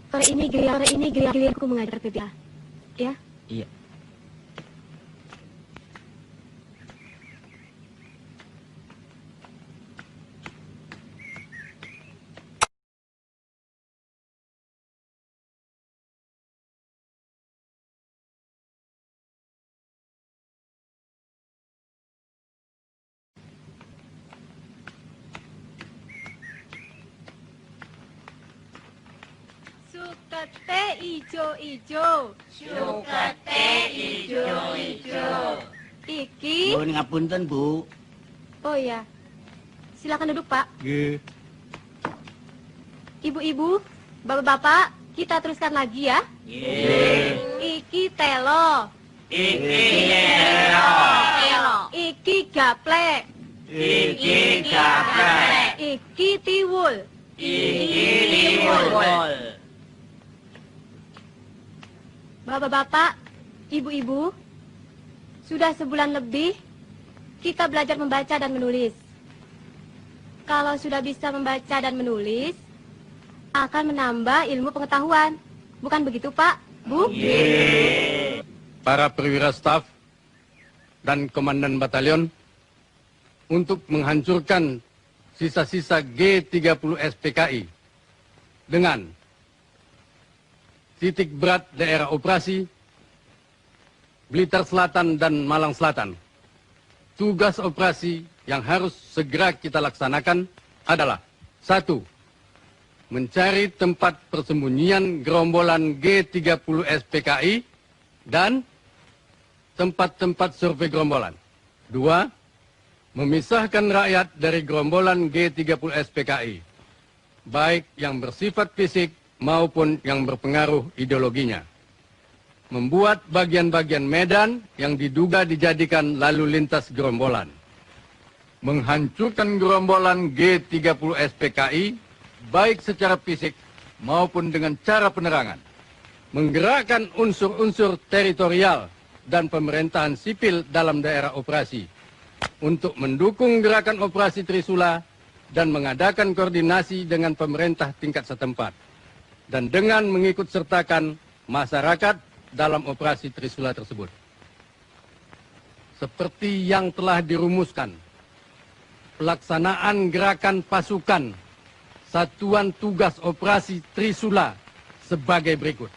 Sore ini giliranku mengajar PBA. Ya? Iya. Sukete ijo-ijo. Sukete ijo-ijo. Iki. Mohon ngapunten, Bu. Oh ya. Silakan duduk, Pak. Nggih. Ibu-ibu, bapak-bapak, kita teruskan lagi ya. Iki telo. Iki telo. Iki gaplek. Iki gaplek. Iki tiwul. Iki tiwul. Bapak-bapak, ibu-ibu, sudah sebulan lebih kita belajar membaca dan menulis. Kalau sudah bisa membaca dan menulis, akan menambah ilmu pengetahuan. Bukan begitu, Pak? Bu? Para perwira staf dan komandan batalion untuk menghancurkan sisa-sisa G30 SPKI dengan titik berat daerah operasi Blitar Selatan dan Malang Selatan. Tugas operasi yang harus segera kita laksanakan adalah 1. Mencari tempat persembunyian gerombolan G30 SPKI dan tempat-tempat survei gerombolan. 2. Memisahkan rakyat dari gerombolan G30 SPKI, baik yang bersifat fisik maupun yang berpengaruh ideologinya. Membuat bagian-bagian medan yang diduga dijadikan lalu lintas gerombolan. Menghancurkan gerombolan G30 SPKI, baik secara fisik maupun dengan cara penerangan. Menggerakkan unsur-unsur teritorial dan pemerintahan sipil dalam daerah operasi untuk mendukung gerakan operasi Trisula dan mengadakan koordinasi dengan pemerintah tingkat setempat. Dan dengan mengikut sertakan masyarakat dalam operasi Trisula tersebut. Seperti yang telah dirumuskan, pelaksanaan gerakan pasukan Satuan Tugas Operasi Trisula sebagai berikut.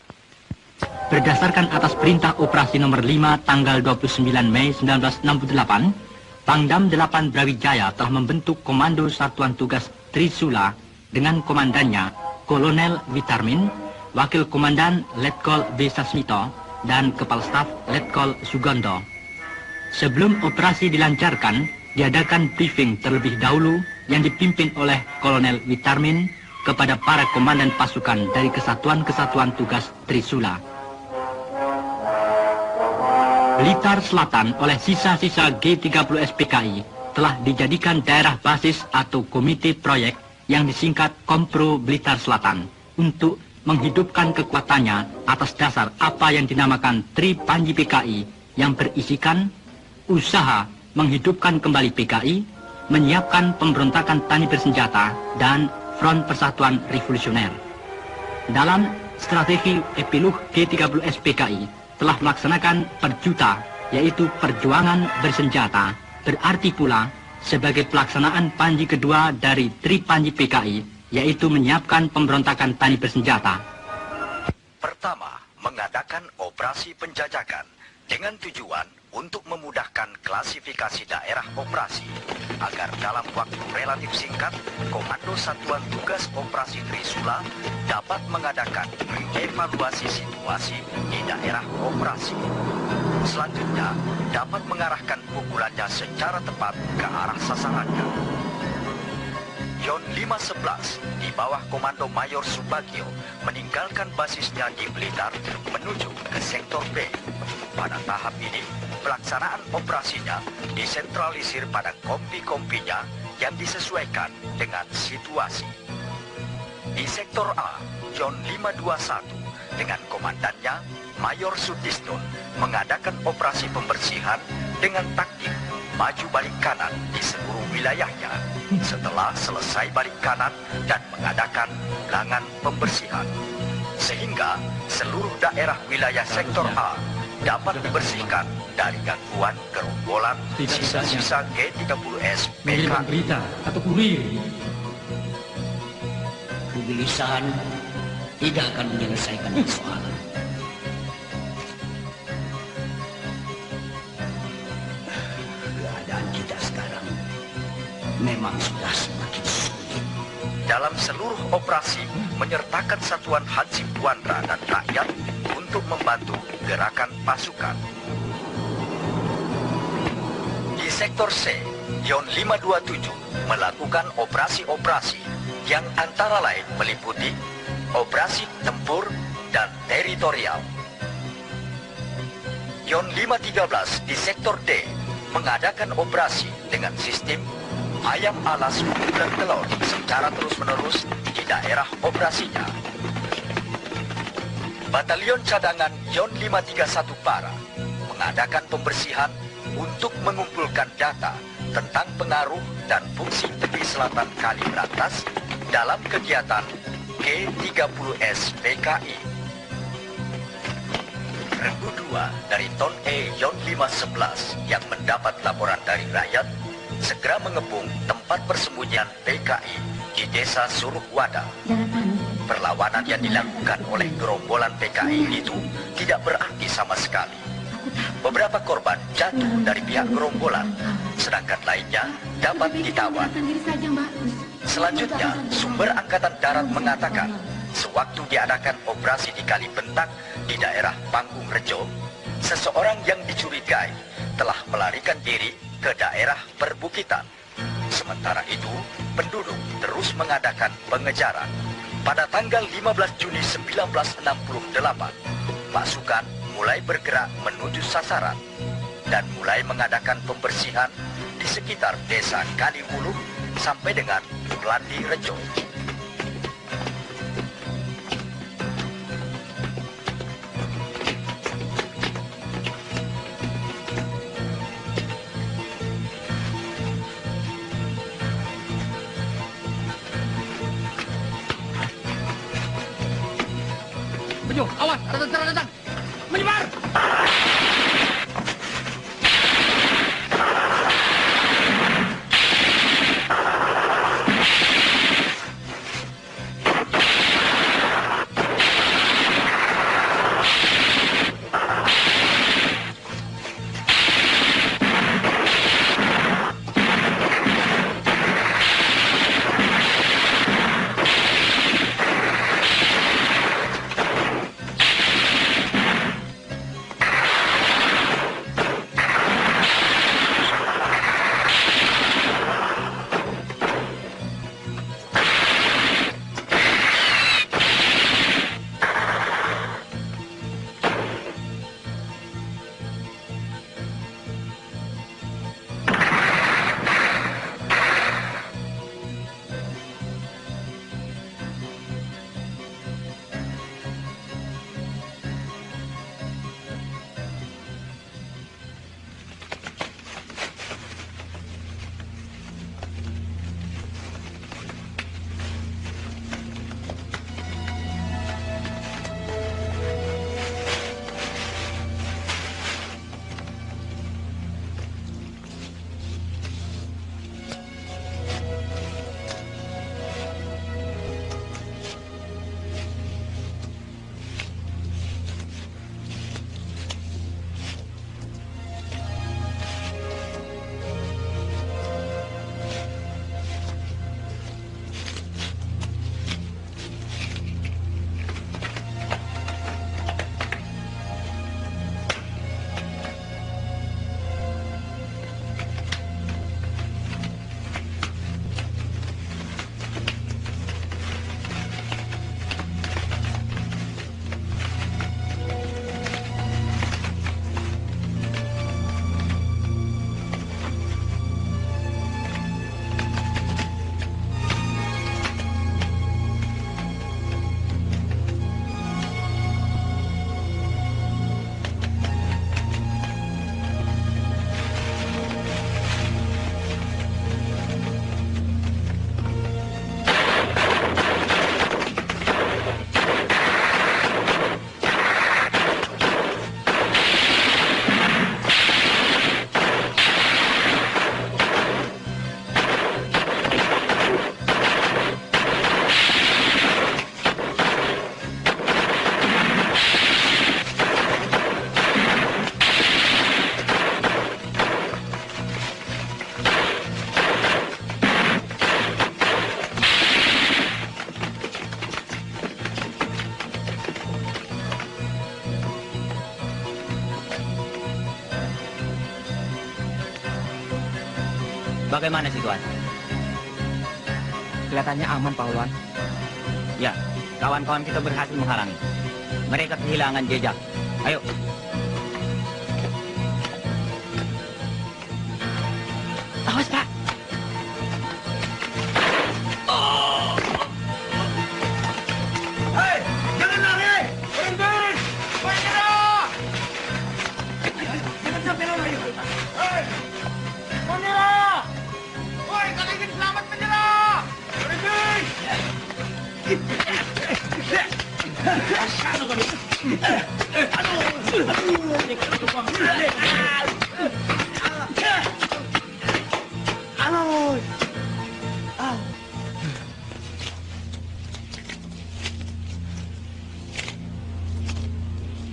Berdasarkan atas perintah operasi nomor 5 tanggal 29 Mei 1968, Pangdam 8 Brawijaya telah membentuk Komando Satuan Tugas Trisula dengan komandannya Kolonel Witarmin, Wakil Komandan Letkol B. Sasmito, dan Kepala Staf Letkol Sugondo. Sebelum operasi dilancarkan, diadakan briefing terlebih dahulu yang dipimpin oleh Kolonel Witarmin kepada para komandan pasukan dari kesatuan-kesatuan tugas Trisula. Blitar Selatan oleh sisa-sisa G30 SPKI telah dijadikan daerah basis atau komite proyek yang disingkat Kompro Blitar Selatan untuk menghidupkan kekuatannya atas dasar apa yang dinamakan Tri Panji PKI yang berisikan usaha menghidupkan kembali PKI, menyiapkan pemberontakan tani bersenjata, dan Front Persatuan Revolusioner. Dalam strategi epilog G30 SPKI telah melaksanakan perjuta, yaitu perjuangan bersenjata, berarti pula sebagai pelaksanaan panji kedua dari Tri Panji PKI, yaitu menyiapkan pemberontakan tani bersenjata. Pertama, mengadakan operasi penjajakan dengan tujuan untuk memudahkan klasifikasi daerah operasi agar dalam waktu relatif singkat Komando Satuan Tugas Operasi Trisula dapat mengadakan mengevaluasi situasi di daerah operasi. Selanjutnya, dapat mengarahkan pukulannya secara tepat ke arah sasarannya. Yon 511 di bawah Komando Mayor Subagio meninggalkan basisnya di Blitar menuju ke sektor B. Pada tahap ini, pelaksanaan operasinya disentralisir pada kompi-kompinya yang disesuaikan dengan situasi. Di sektor A, Yon 521 dengan komandannya Mayor Sutisno mengadakan operasi pembersihan dengan taktik maju balik kanan di seluruh wilayahnya setelah selesai balik kanan dan mengadakan ulangan pembersihan. Sehingga seluruh daerah wilayah sektor A dapat dibersihkan dari gangguan gerombolan sisa-sisa G30S mengirimkan berita atau kurir. Kegelisahan tidak akan menyelesaikan persoalan. Keadaan kita sekarang memang sudah semakin sulit. Dalam seluruh operasi menyertakan satuan Hansip Wandra dan rakyat untuk membantu gerakan pasukan. Di sektor C, Yon 527 melakukan operasi-operasi yang antara lain meliputi operasi tempur dan teritorial. Yon 513 di sektor D mengadakan operasi dengan sistem ayam alas bulan telur secara terus-menerus di daerah operasinya. Batalion Cadangan Yon 531 Para mengadakan pembersihan untuk mengumpulkan data tentang pengaruh dan fungsi tepi selatan Kali Berantas dalam kegiatan G30S PKI. Regu 2 dari Ton E Yon 511 yang mendapat laporan dari rakyat segera mengepung tempat persembunyian PKI di Desa Suruhwada. Perlawanan yang dilakukan oleh gerombolan PKI itu tidak berarti sama sekali. Beberapa korban jatuh dari pihak gerombolan, sedangkan lainnya dapat ditawan. Selanjutnya, sumber Angkatan Darat mengatakan, sewaktu diadakan operasi di Kali Bentak di daerah Panggung Rejo, seseorang yang dicurigai telah melarikan diri ke daerah perbukitan. Sementara itu, penduduk terus mengadakan pengejaran. Pada tanggal 15 Juni 1968, pasukan mulai bergerak menuju sasaran dan mulai mengadakan pembersihan di sekitar desa Kaliwuluh sampai dengan Klandi Rejo. Bejo, awas, ada tentara datang. Menyebar! Bagaimana situasi? Kelihatannya aman, Pak Ulwan. Ya, kawan-kawan kita berhasil menghalangi. Mereka kehilangan jejak. Ayo. Awas, Pak. Hei, jangan lari! Berhenti! Menyerah! Jangan sampai lari. Hei, menyerah! Woi, kalau ingin selamat menyerah! Berhenti!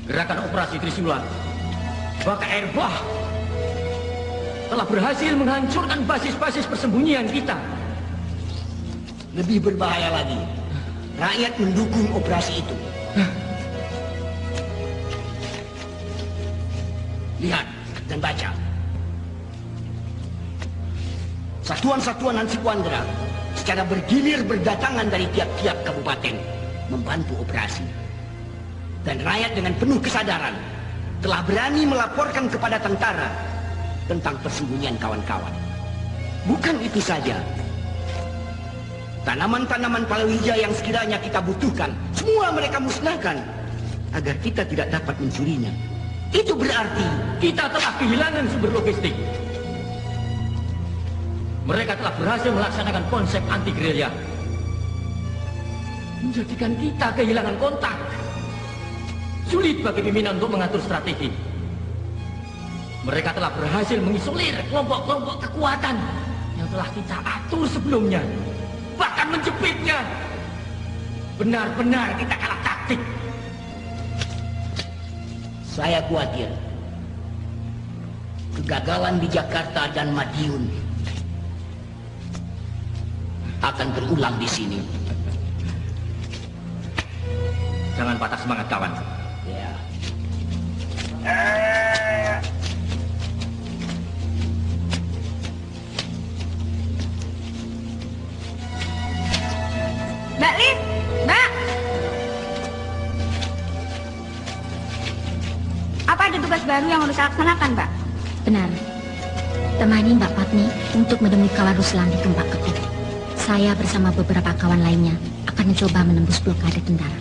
Gerakan operasi Trisula Baka Air Bah telah berhasil menghancurkan basis-basis persembunyian kita. Lebih berbahaya lagi, rakyat mendukung operasi itu. Lihat dan baca. Satuan-satuan Hansi Kwandra secara bergilir berdatangan dari tiap-tiap kabupaten membantu operasi. Dan rakyat dengan penuh kesadaran telah berani melaporkan kepada tentara tentang persembunyian kawan-kawan. Bukan itu saja. Tanaman-tanaman palawija yang sekiranya kita butuhkan, semua mereka musnahkan agar kita tidak dapat mencurinya. Itu berarti kita telah kehilangan sumber logistik. Mereka telah berhasil melaksanakan konsep anti-gerilya, menjadikan kita kehilangan kontak. Sulit bagi pimpinan untuk mengatur strategi. Mereka telah berhasil mengisolir kelompok-kelompok kekuatan yang telah kita atur sebelumnya, bahkan menjepitnya. Benar-benar kita kalah taktik. Saya khawatir kegagalan di Jakarta dan Madiun akan berulang di sini. Jangan patah semangat, kawan. Ya. Mbak Lin, Mbak. Apa ada tugas baru yang harus saya laksanakan, Mbak? Benar. Temani Mbak Patmi untuk menemui kawan Ruslan di Tumpak Ketuk. Saya bersama beberapa kawan lainnya akan mencoba menembus blokade tentara.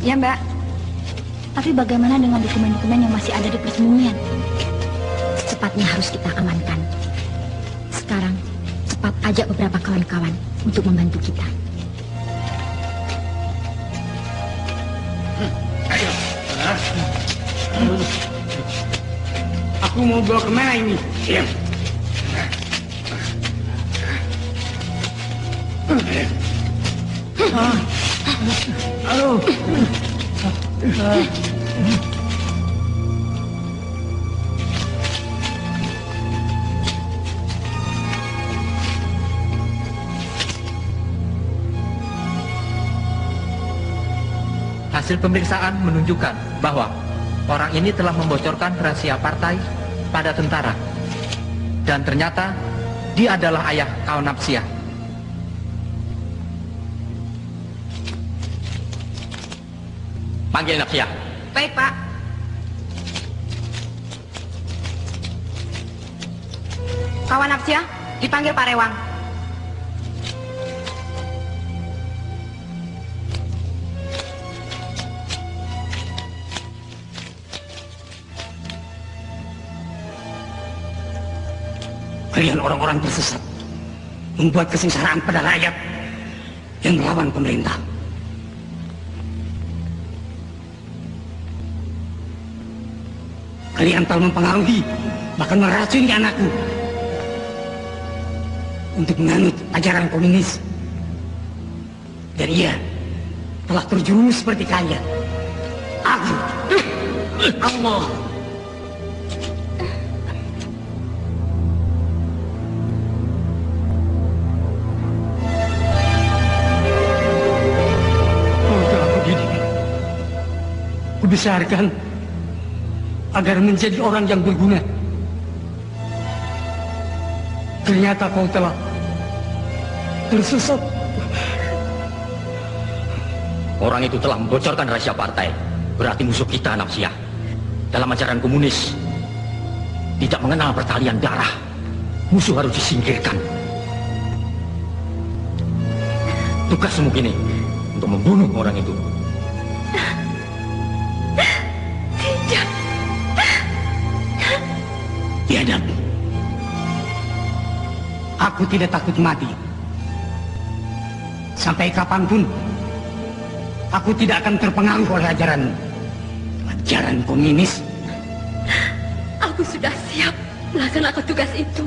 Ya, Mbak. Tapi bagaimana dengan dokumen-dokumen yang masih ada di persembunyian? Secepatnya harus kita amankan. Sekarang, cepat ajak beberapa kawan-kawan untuk membantu kita. Ayo. Aku mau bawa kemana ini? Diam. Halo. Hasil pemeriksaan menunjukkan bahwa orang ini telah membocorkan rahasia partai pada tentara. Dan ternyata dia adalah ayah kawan Napsia. Panggil Napsia. Baik, Pak. Kawan Napsia, dipanggil Pak Rewang. Kalian orang-orang tersesat, membuat kesengsaraan pada rakyat yang melawan pemerintah. Kalian telah mempengaruhi, bahkan meracuni anakku untuk menganut ajaran komunis. Dan ia telah terjerumus seperti kalian. Aku, Allah. Kubesarkan agar menjadi orang yang berguna. Ternyata kau telah tersesat. Orang itu telah membocorkan rahasia partai. Berarti musuh kita, Napsia. Dalam ajaran komunis, tidak mengenal pertalian darah. Musuh harus disingkirkan. Tugasmu kini untuk membunuh orang itu. Tidak. Tiada. Aku tidak takut mati. Sampai kapanpun, aku tidak akan terpengaruh oleh ajaran komunis. Aku sudah siap melaksanakan tugas itu.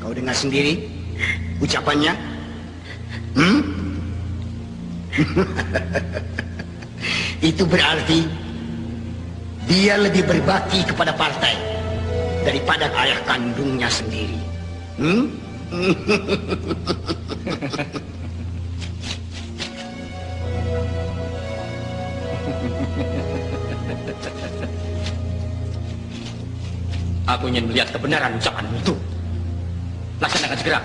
Kau dengar sendiri ucapannya? Itu berarti dia lebih berbakti kepada partai daripada ayah kandungnya sendiri. Aku ingin melihat kebenaran ucapanmu itu. Laksanakan segera.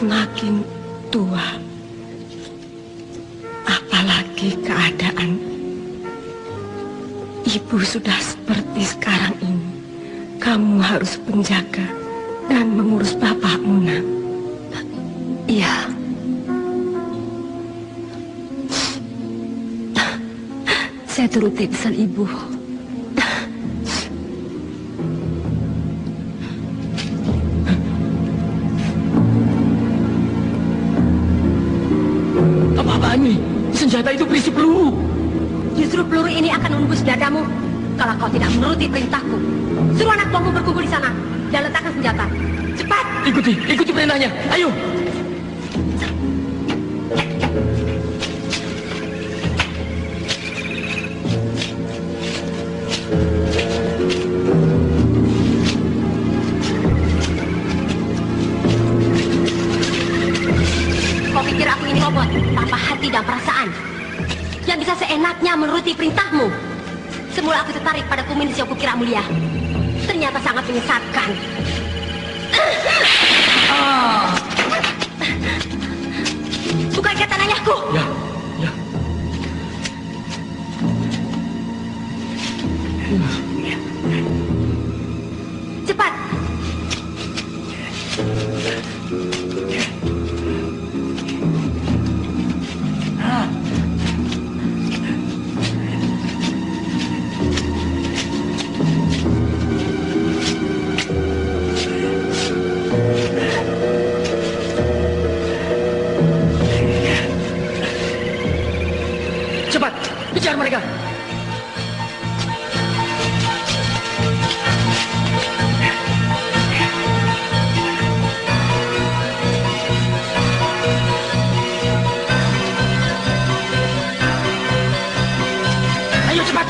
semakin tua. Apalagi keadaan ibu sudah seperti sekarang ini. Kamu harus menjaga dan mengurus bapakmu, Nak. Iya. Saya turuti pesan ibu. Apa-apaan ini? Senjata itu berisi peluru. Justru peluru ini akan menembus dadamu kalau kau tidak menuruti perintahku. Suruh anak buahmu berkumpul di sana dan letakkan senjata. Cepat! Ikuti perintahnya. Ayo. Kau pikir aku ini robot tanpa hati dan perasaan yang bisa seenaknya menuruti perintahmu? Semula aku tertarik pada komunis yang kukira mulia. Ternyata sangat menyesatkan. Buka ikatan ayahku. Ya. Cepat. Cepat, kejar mereka. Ayo cepat.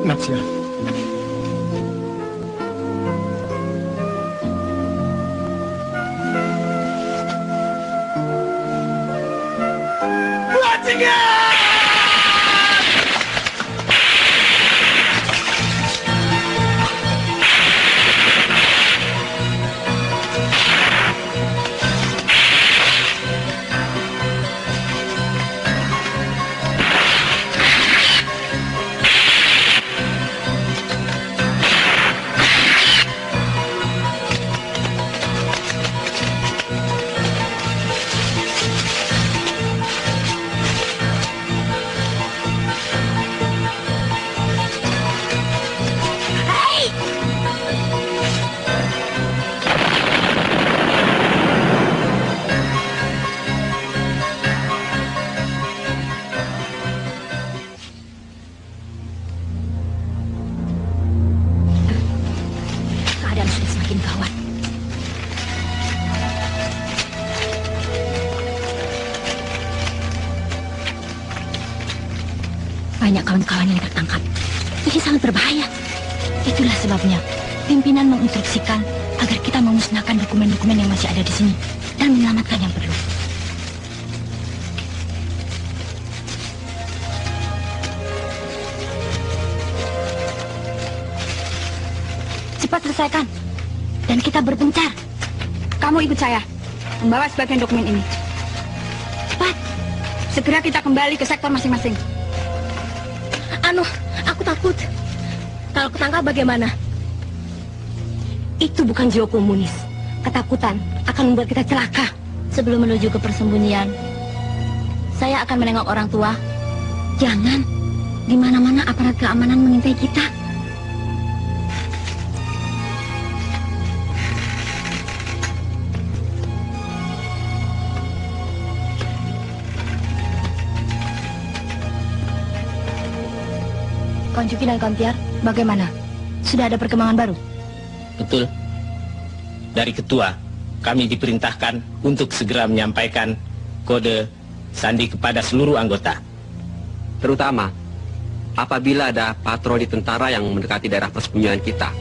Napsia. Keadaan sudah semakin gawat. Banyak kawan-kawan yang tertangkap. Ini sangat berbahaya. Itulah sebabnya pimpinan menginstruksikan agar kita memusnahkan dokumen-dokumen yang masih ada di sini dan menyelamatkan yang perlu. Cepat selesaikan. Dan kita berpencar. Kamu ikut saya. Membawa sebagian dokumen ini. Cepat. Segera kita kembali ke sektor masing-masing. Aku takut. Kalau ketangkap bagaimana? Itu bukan jiwa komunis. Ketakutan akan membuat kita celaka. Sebelum menuju ke persembunyian, saya akan menengok orang tua. Jangan. Di mana-mana aparat keamanan mengintai kita. Kawan Juki dan Kawan Tiar, bagaimana? Sudah ada perkembangan baru? Betul. Dari ketua, kami diperintahkan untuk segera menyampaikan kode sandi kepada seluruh anggota. Terutama apabila ada patroli tentara yang mendekati daerah persembunyian kita,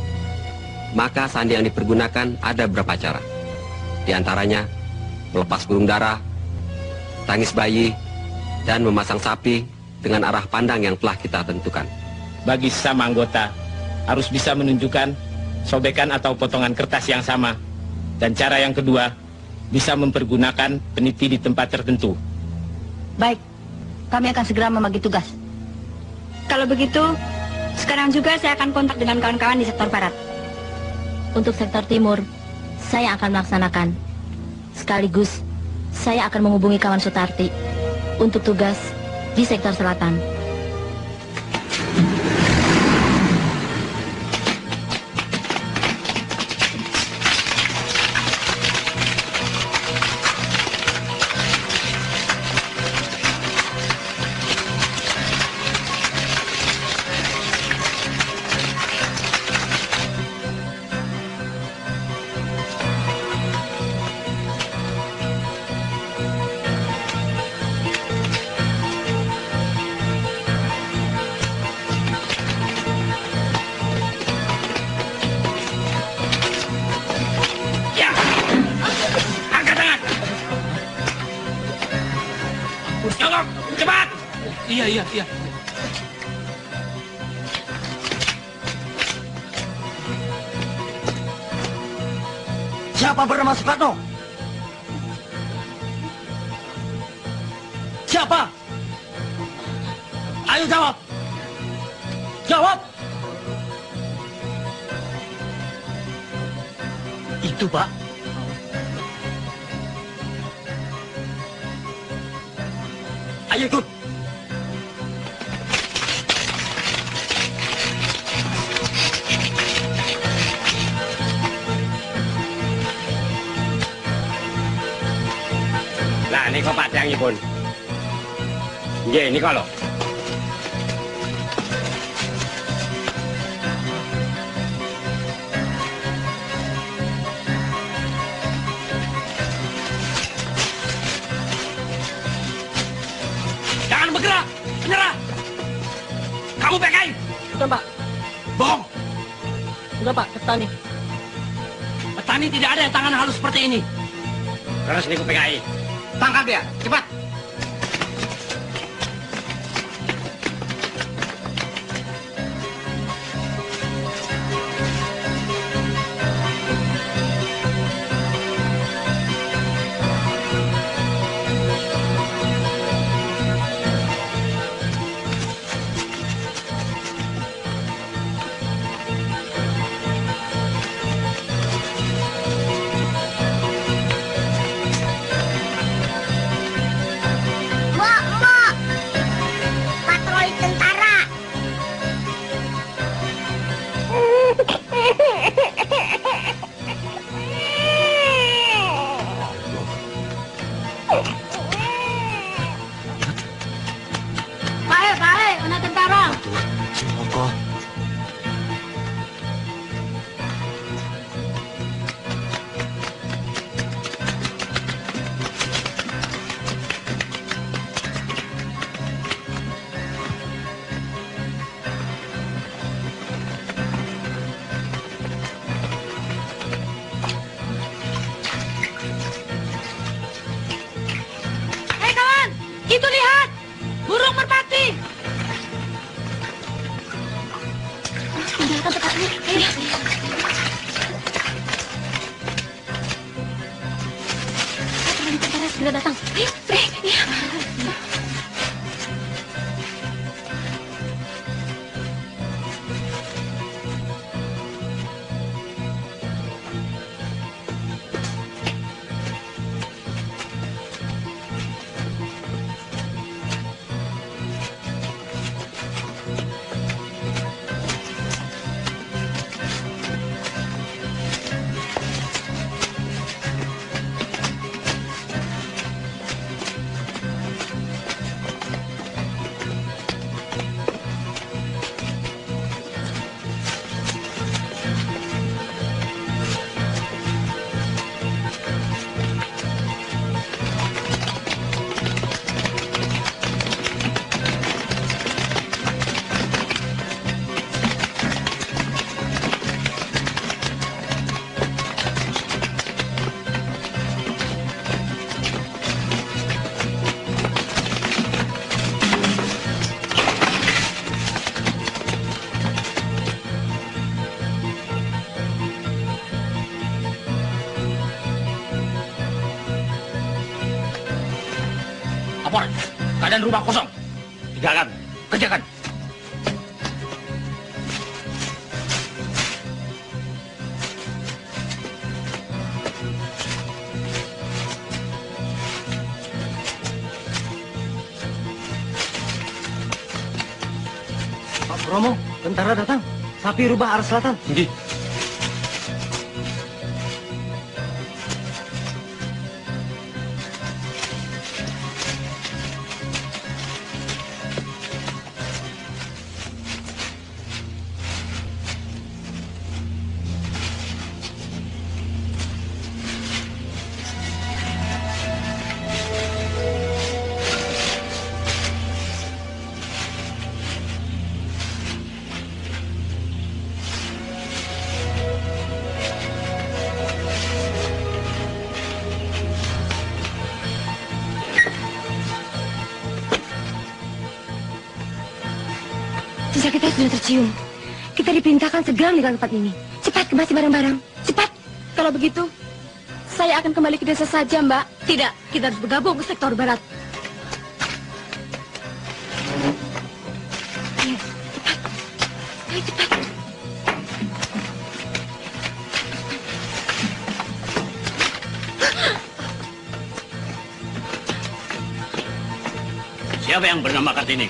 maka sandi yang dipergunakan ada beberapa cara. Di antaranya melepas burung dara, tangis bayi, dan memasang sapi dengan arah pandang yang telah kita tentukan. Bagi sesama anggota, harus bisa menunjukkan sobekan atau potongan kertas yang sama. Dan cara yang kedua, bisa mempergunakan peniti di tempat tertentu. Baik, kami akan segera membagi tugas. Kalau begitu, sekarang juga saya akan kontak dengan kawan-kawan di sektor barat. Untuk sektor timur, saya akan melaksanakan. Sekaligus, saya akan menghubungi kawan Sutarti untuk tugas di sektor selatan. Cepat! Iya. Siapa bernama Soekarno? Siapa? Ayo jawab! Jawab! Itu, Pak. Ayo ikut. Nah, ini kok Pak Tiangipun. Nggih, ini kalau. Jangan bergerak! Menyerah! Kamu PKI! Bukan, Pak. Bohong. Enggak, Pak. Petani. Petani tidak ada yang tangan halus seperti ini. Terus niku PKI. Tangkap dia, cepat. Itu lihat, burung merpati. Tinggalkan tempatnya. Ayo. Patroli tentara segera datang. Ayo. Iya. Lapor, keadaan rumah kosong. Tinggalkan, kerjakan. Pak Bromo, tentara datang. Sapi rubah arah selatan. Tinggi. Jejak kita sudah tercium. Kita diperintahkan segera meninggalkan tempat ini. Cepat kemasi barang-barang. Cepat. Kalau begitu, saya akan kembali ke desa saja, Mbak. Tidak, kita harus bergabung ke sektor barat. Ayo, cepat. Ayo, cepat. Siapa yang bernama Kartini?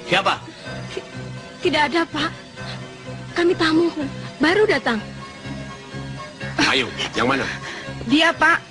Siapa? Tidak ada, Pak. Kami tamu, baru datang. Ayo, yang mana? Dia, Pak.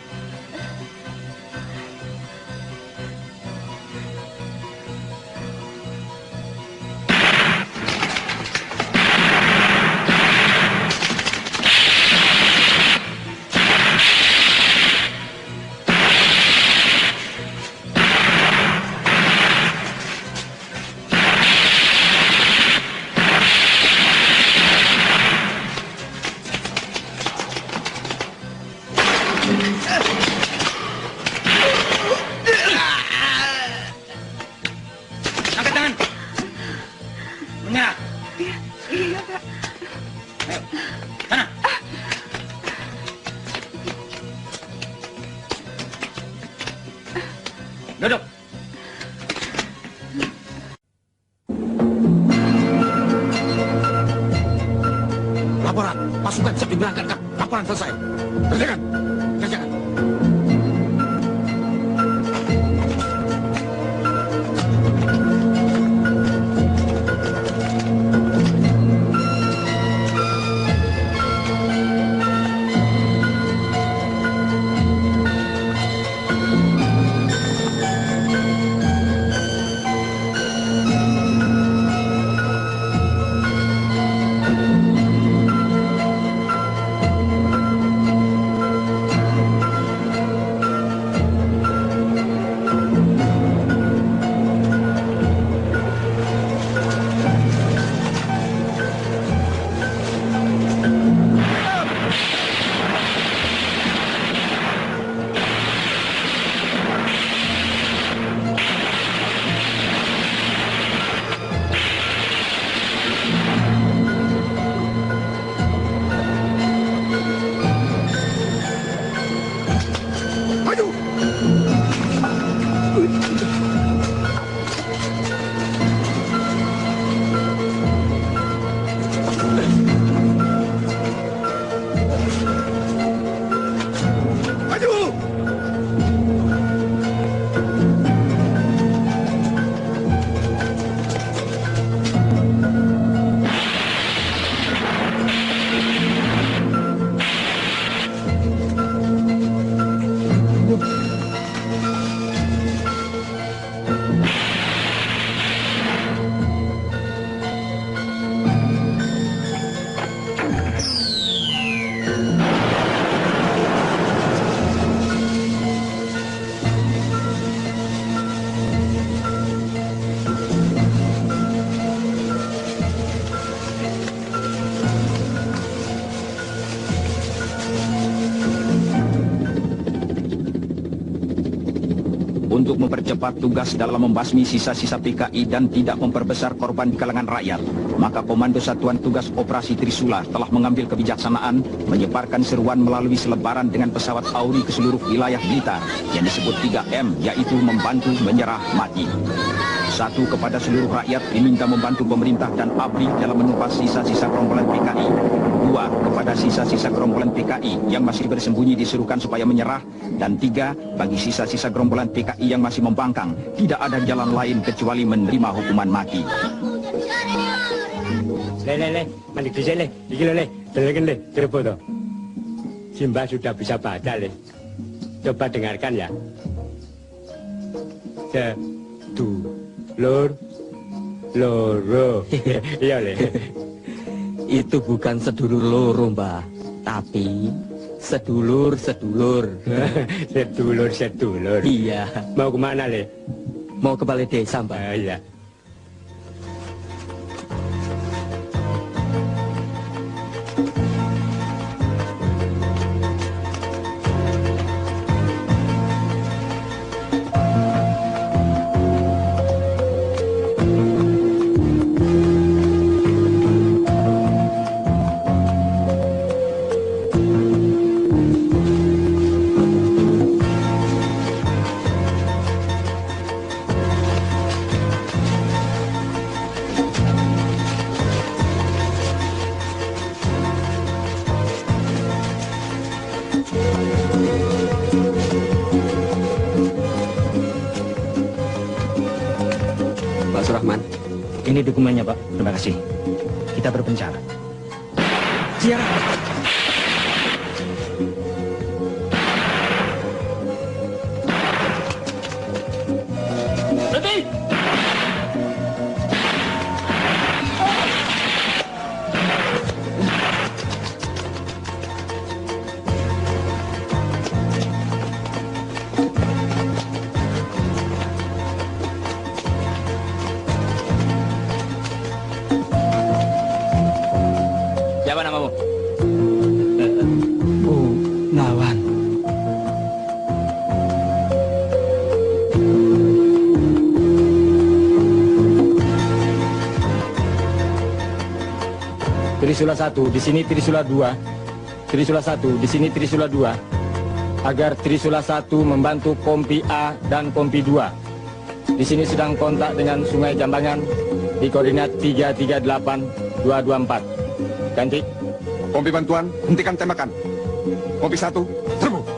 Menyerah. Iya, Pak. Ayo, sana. Duduk. Laporan, pasukan siap diberangkatkan. Laporan selesai. Kerjakan. Kerjakan. Untuk mempercepat tugas dalam membasmi sisa-sisa PKI dan tidak memperbesar korban di kalangan rakyat, maka Komando Satuan Tugas Operasi Trisula telah mengambil kebijaksanaan menyebarkan seruan melalui selebaran dengan pesawat Auri ke seluruh wilayah Blitar yang disebut 3M, yaitu membantu, menyerah, mati. 1. Kepada seluruh rakyat diminta membantu pemerintah dan ABRI dalam menumpas sisa-sisa gerombolan PKI. 2. Kepada sisa-sisa gerombolan PKI yang masih bersembunyi disuruhkan supaya menyerah. Dan 3. Bagi sisa-sisa gerombolan PKI yang masih membangkang, tidak ada jalan lain kecuali menerima hukuman mati. Le, mandi di sini, iki le, dengarkan le, Cirebon toh. Simba sudah bisa baca le. Coba dengarkan ya. Sedulur, loro. Iya le. Itu bukan sedulur loro, Mbah, tapi sedulur-sedulur. Sedulur-sedulur. Iya. Mau kemana le? Mau ke balai desa, Mbah. Iya. Ini dokumennya, Pak. Terima kasih. Kita berpencar. Siap. Berhenti! Siapa namamu? Trisula 1, di sini Trisula 2. Trisula 1, di sini Trisula 2. Agar Trisula 1 membantu Kompi A dan Kompi 2. Di sini sedang kontak dengan Sungai Jambangan di koordinat 338224. Ganti. Kompi bantuan, hentikan tembakan. Kompi 1, serbu.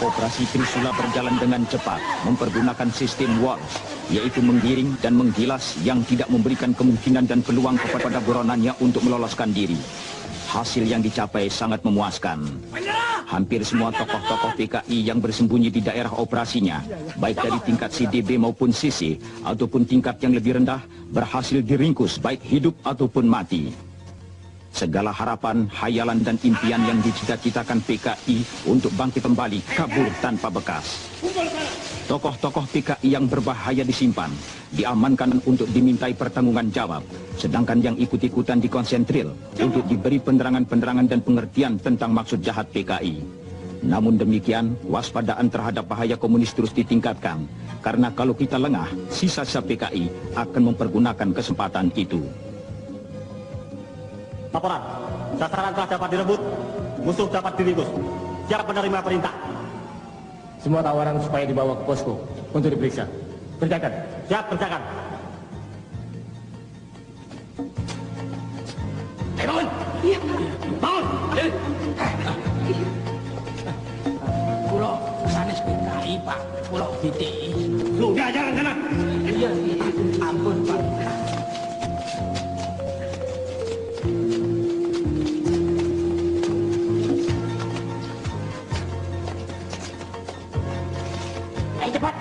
Operasi Trisula berjalan dengan cepat, mempergunakan sistem walls, yaitu menggiring dan menggilas yang tidak memberikan kemungkinan dan peluang kepada buronannya untuk meloloskan diri. Hasil yang dicapai sangat memuaskan. Hampir semua tokoh-tokoh PKI yang bersembunyi di daerah operasinya, baik dari tingkat CDB maupun CC, ataupun tingkat yang lebih rendah, berhasil diringkus baik hidup ataupun mati. Segala harapan, hayalan dan impian yang dicita-citakan PKI untuk bangkit kembali kabur tanpa bekas. Tokoh-tokoh PKI yang berbahaya disimpan, diamankan untuk dimintai pertanggungan jawab, sedangkan yang ikut-ikutan dikonsentril untuk diberi penerangan-penerangan dan pengertian tentang maksud jahat PKI. Namun demikian, waspadaan terhadap bahaya komunis terus ditingkatkan, karena kalau kita lengah, sisa-sisa PKI akan mempergunakan kesempatan itu. Laporan, sasaran telah dapat direbut, musuh dapat diringkus. Siap menerima perintah. Semua tawaran supaya dibawa ke posko untuk diperiksa. Kerjakan. Siap, kerjakan. Bangun! Iya, bangun! Pulau sanes PKI, Pak. Pulau BTI. Sudah, jalan sana. Iya, ampun, Pak. Cepat.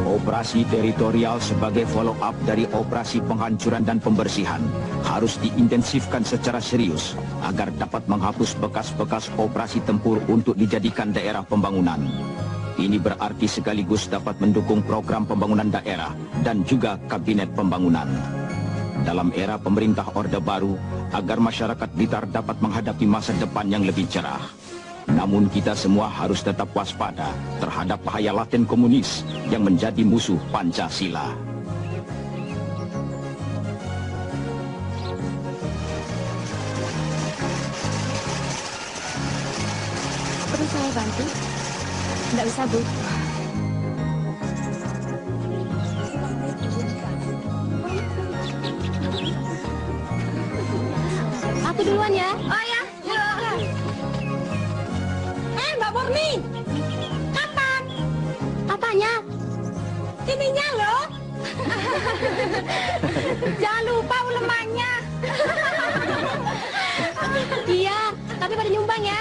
Operasi teritorial sebagai follow-up dari operasi penghancuran dan pembersihan harus diintensifkan secara serius agar dapat menghapus bekas-bekas operasi tempur untuk dijadikan daerah pembangunan. Ini berarti sekaligus dapat mendukung program pembangunan daerah dan juga kabinet pembangunan. Dalam era pemerintah Orde Baru, agar masyarakat Blitar dapat menghadapi masa depan yang lebih cerah. Namun kita semua harus tetap waspada terhadap bahaya laten komunis yang menjadi musuh Pancasila. bantu? Enggak usah, Bu. Aku duluan ya. Oh ya, Mbak Murni. Kapan? Apanya? Ininya loh. Jangan lupa ulemannya. Iya, tapi pada nyumbang ya.